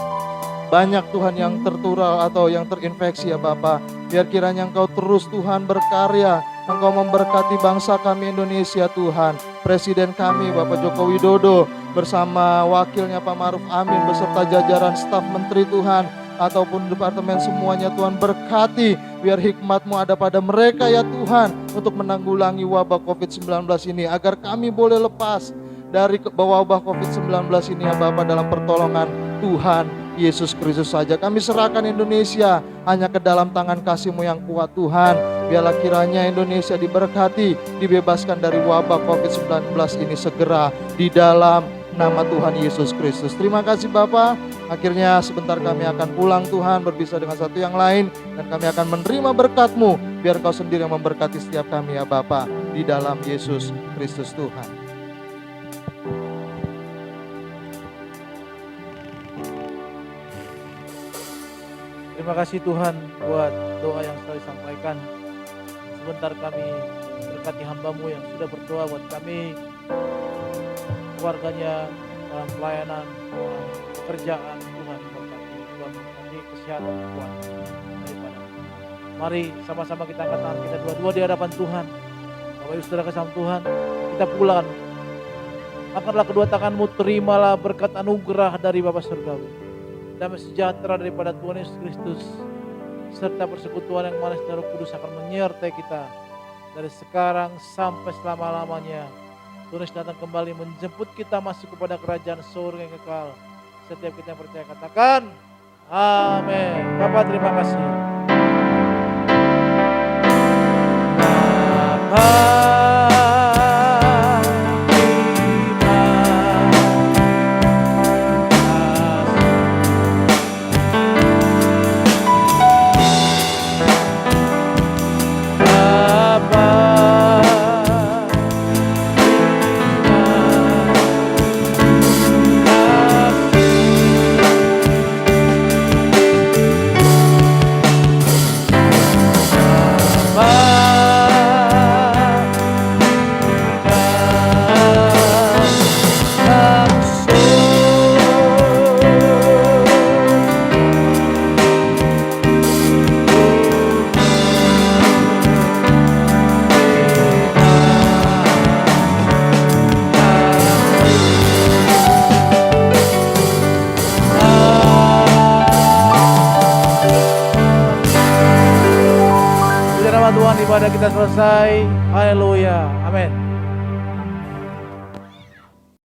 banyak Tuhan yang tertular atau yang terinfeksi ya Bapa. Biar kiranya Engkau terus Tuhan berkarya, Engkau memberkati bangsa kami Indonesia Tuhan. Presiden kami Bapak Joko Widodo bersama wakilnya Pak Maruf Amin beserta jajaran staf menteri Tuhan, ataupun departemen semuanya Tuhan berkati. Biar hikmat-Mu ada pada mereka ya Tuhan untuk menanggulangi wabah COVID-19 ini. Agar kami boleh lepas dari wabah COVID-19 ini ya Bapa dalam pertolongan Tuhan Yesus Kristus saja. Kami serahkan Indonesia hanya ke dalam tangan kasih-Mu yang kuat Tuhan. Biarlah kiranya Indonesia diberkati, dibebaskan dari wabah COVID-19 ini segera di dalam nama Tuhan Yesus Kristus. Terima kasih Bapa. Akhirnya sebentar kami akan pulang Tuhan, berpisah dengan satu yang lain, dan kami akan menerima berkat-Mu. Biar Kau sendiri yang memberkati setiap kami ya Bapa, di dalam Yesus Kristus Tuhan. Terima kasih Tuhan buat doa yang selalu disampaikan. Sebentar kami berkati hamba-Mu yang sudah berdoa buat kami, keluarganya, dalam pelayanan, pekerjaan. Tuhan berkati, Tuhan berkati kesehatan Tuhan daripada. Mari sama-sama kita angkat tangan kita dua-dua di hadapan Tuhan. Bapak Ibu Saudara kasih Tuhan, kita pulang. Angkatlah kedua tanganmu, terimalah berkat anugerah dari Bapa Surgawi. Damai sejahtera daripada Tuhan Yesus Kristus, serta persekutuan yang manis dari Roh Kudus akan menyertai kita dari sekarang sampai selama-lamanya. Tuhan Yesus datang kembali menjemput kita masuk kepada kerajaan surga yang kekal. Setiap kita yang percaya katakan amin. Bapak terima kasih. Tuhan, ibadah kita selesai. Haleluya. Amin.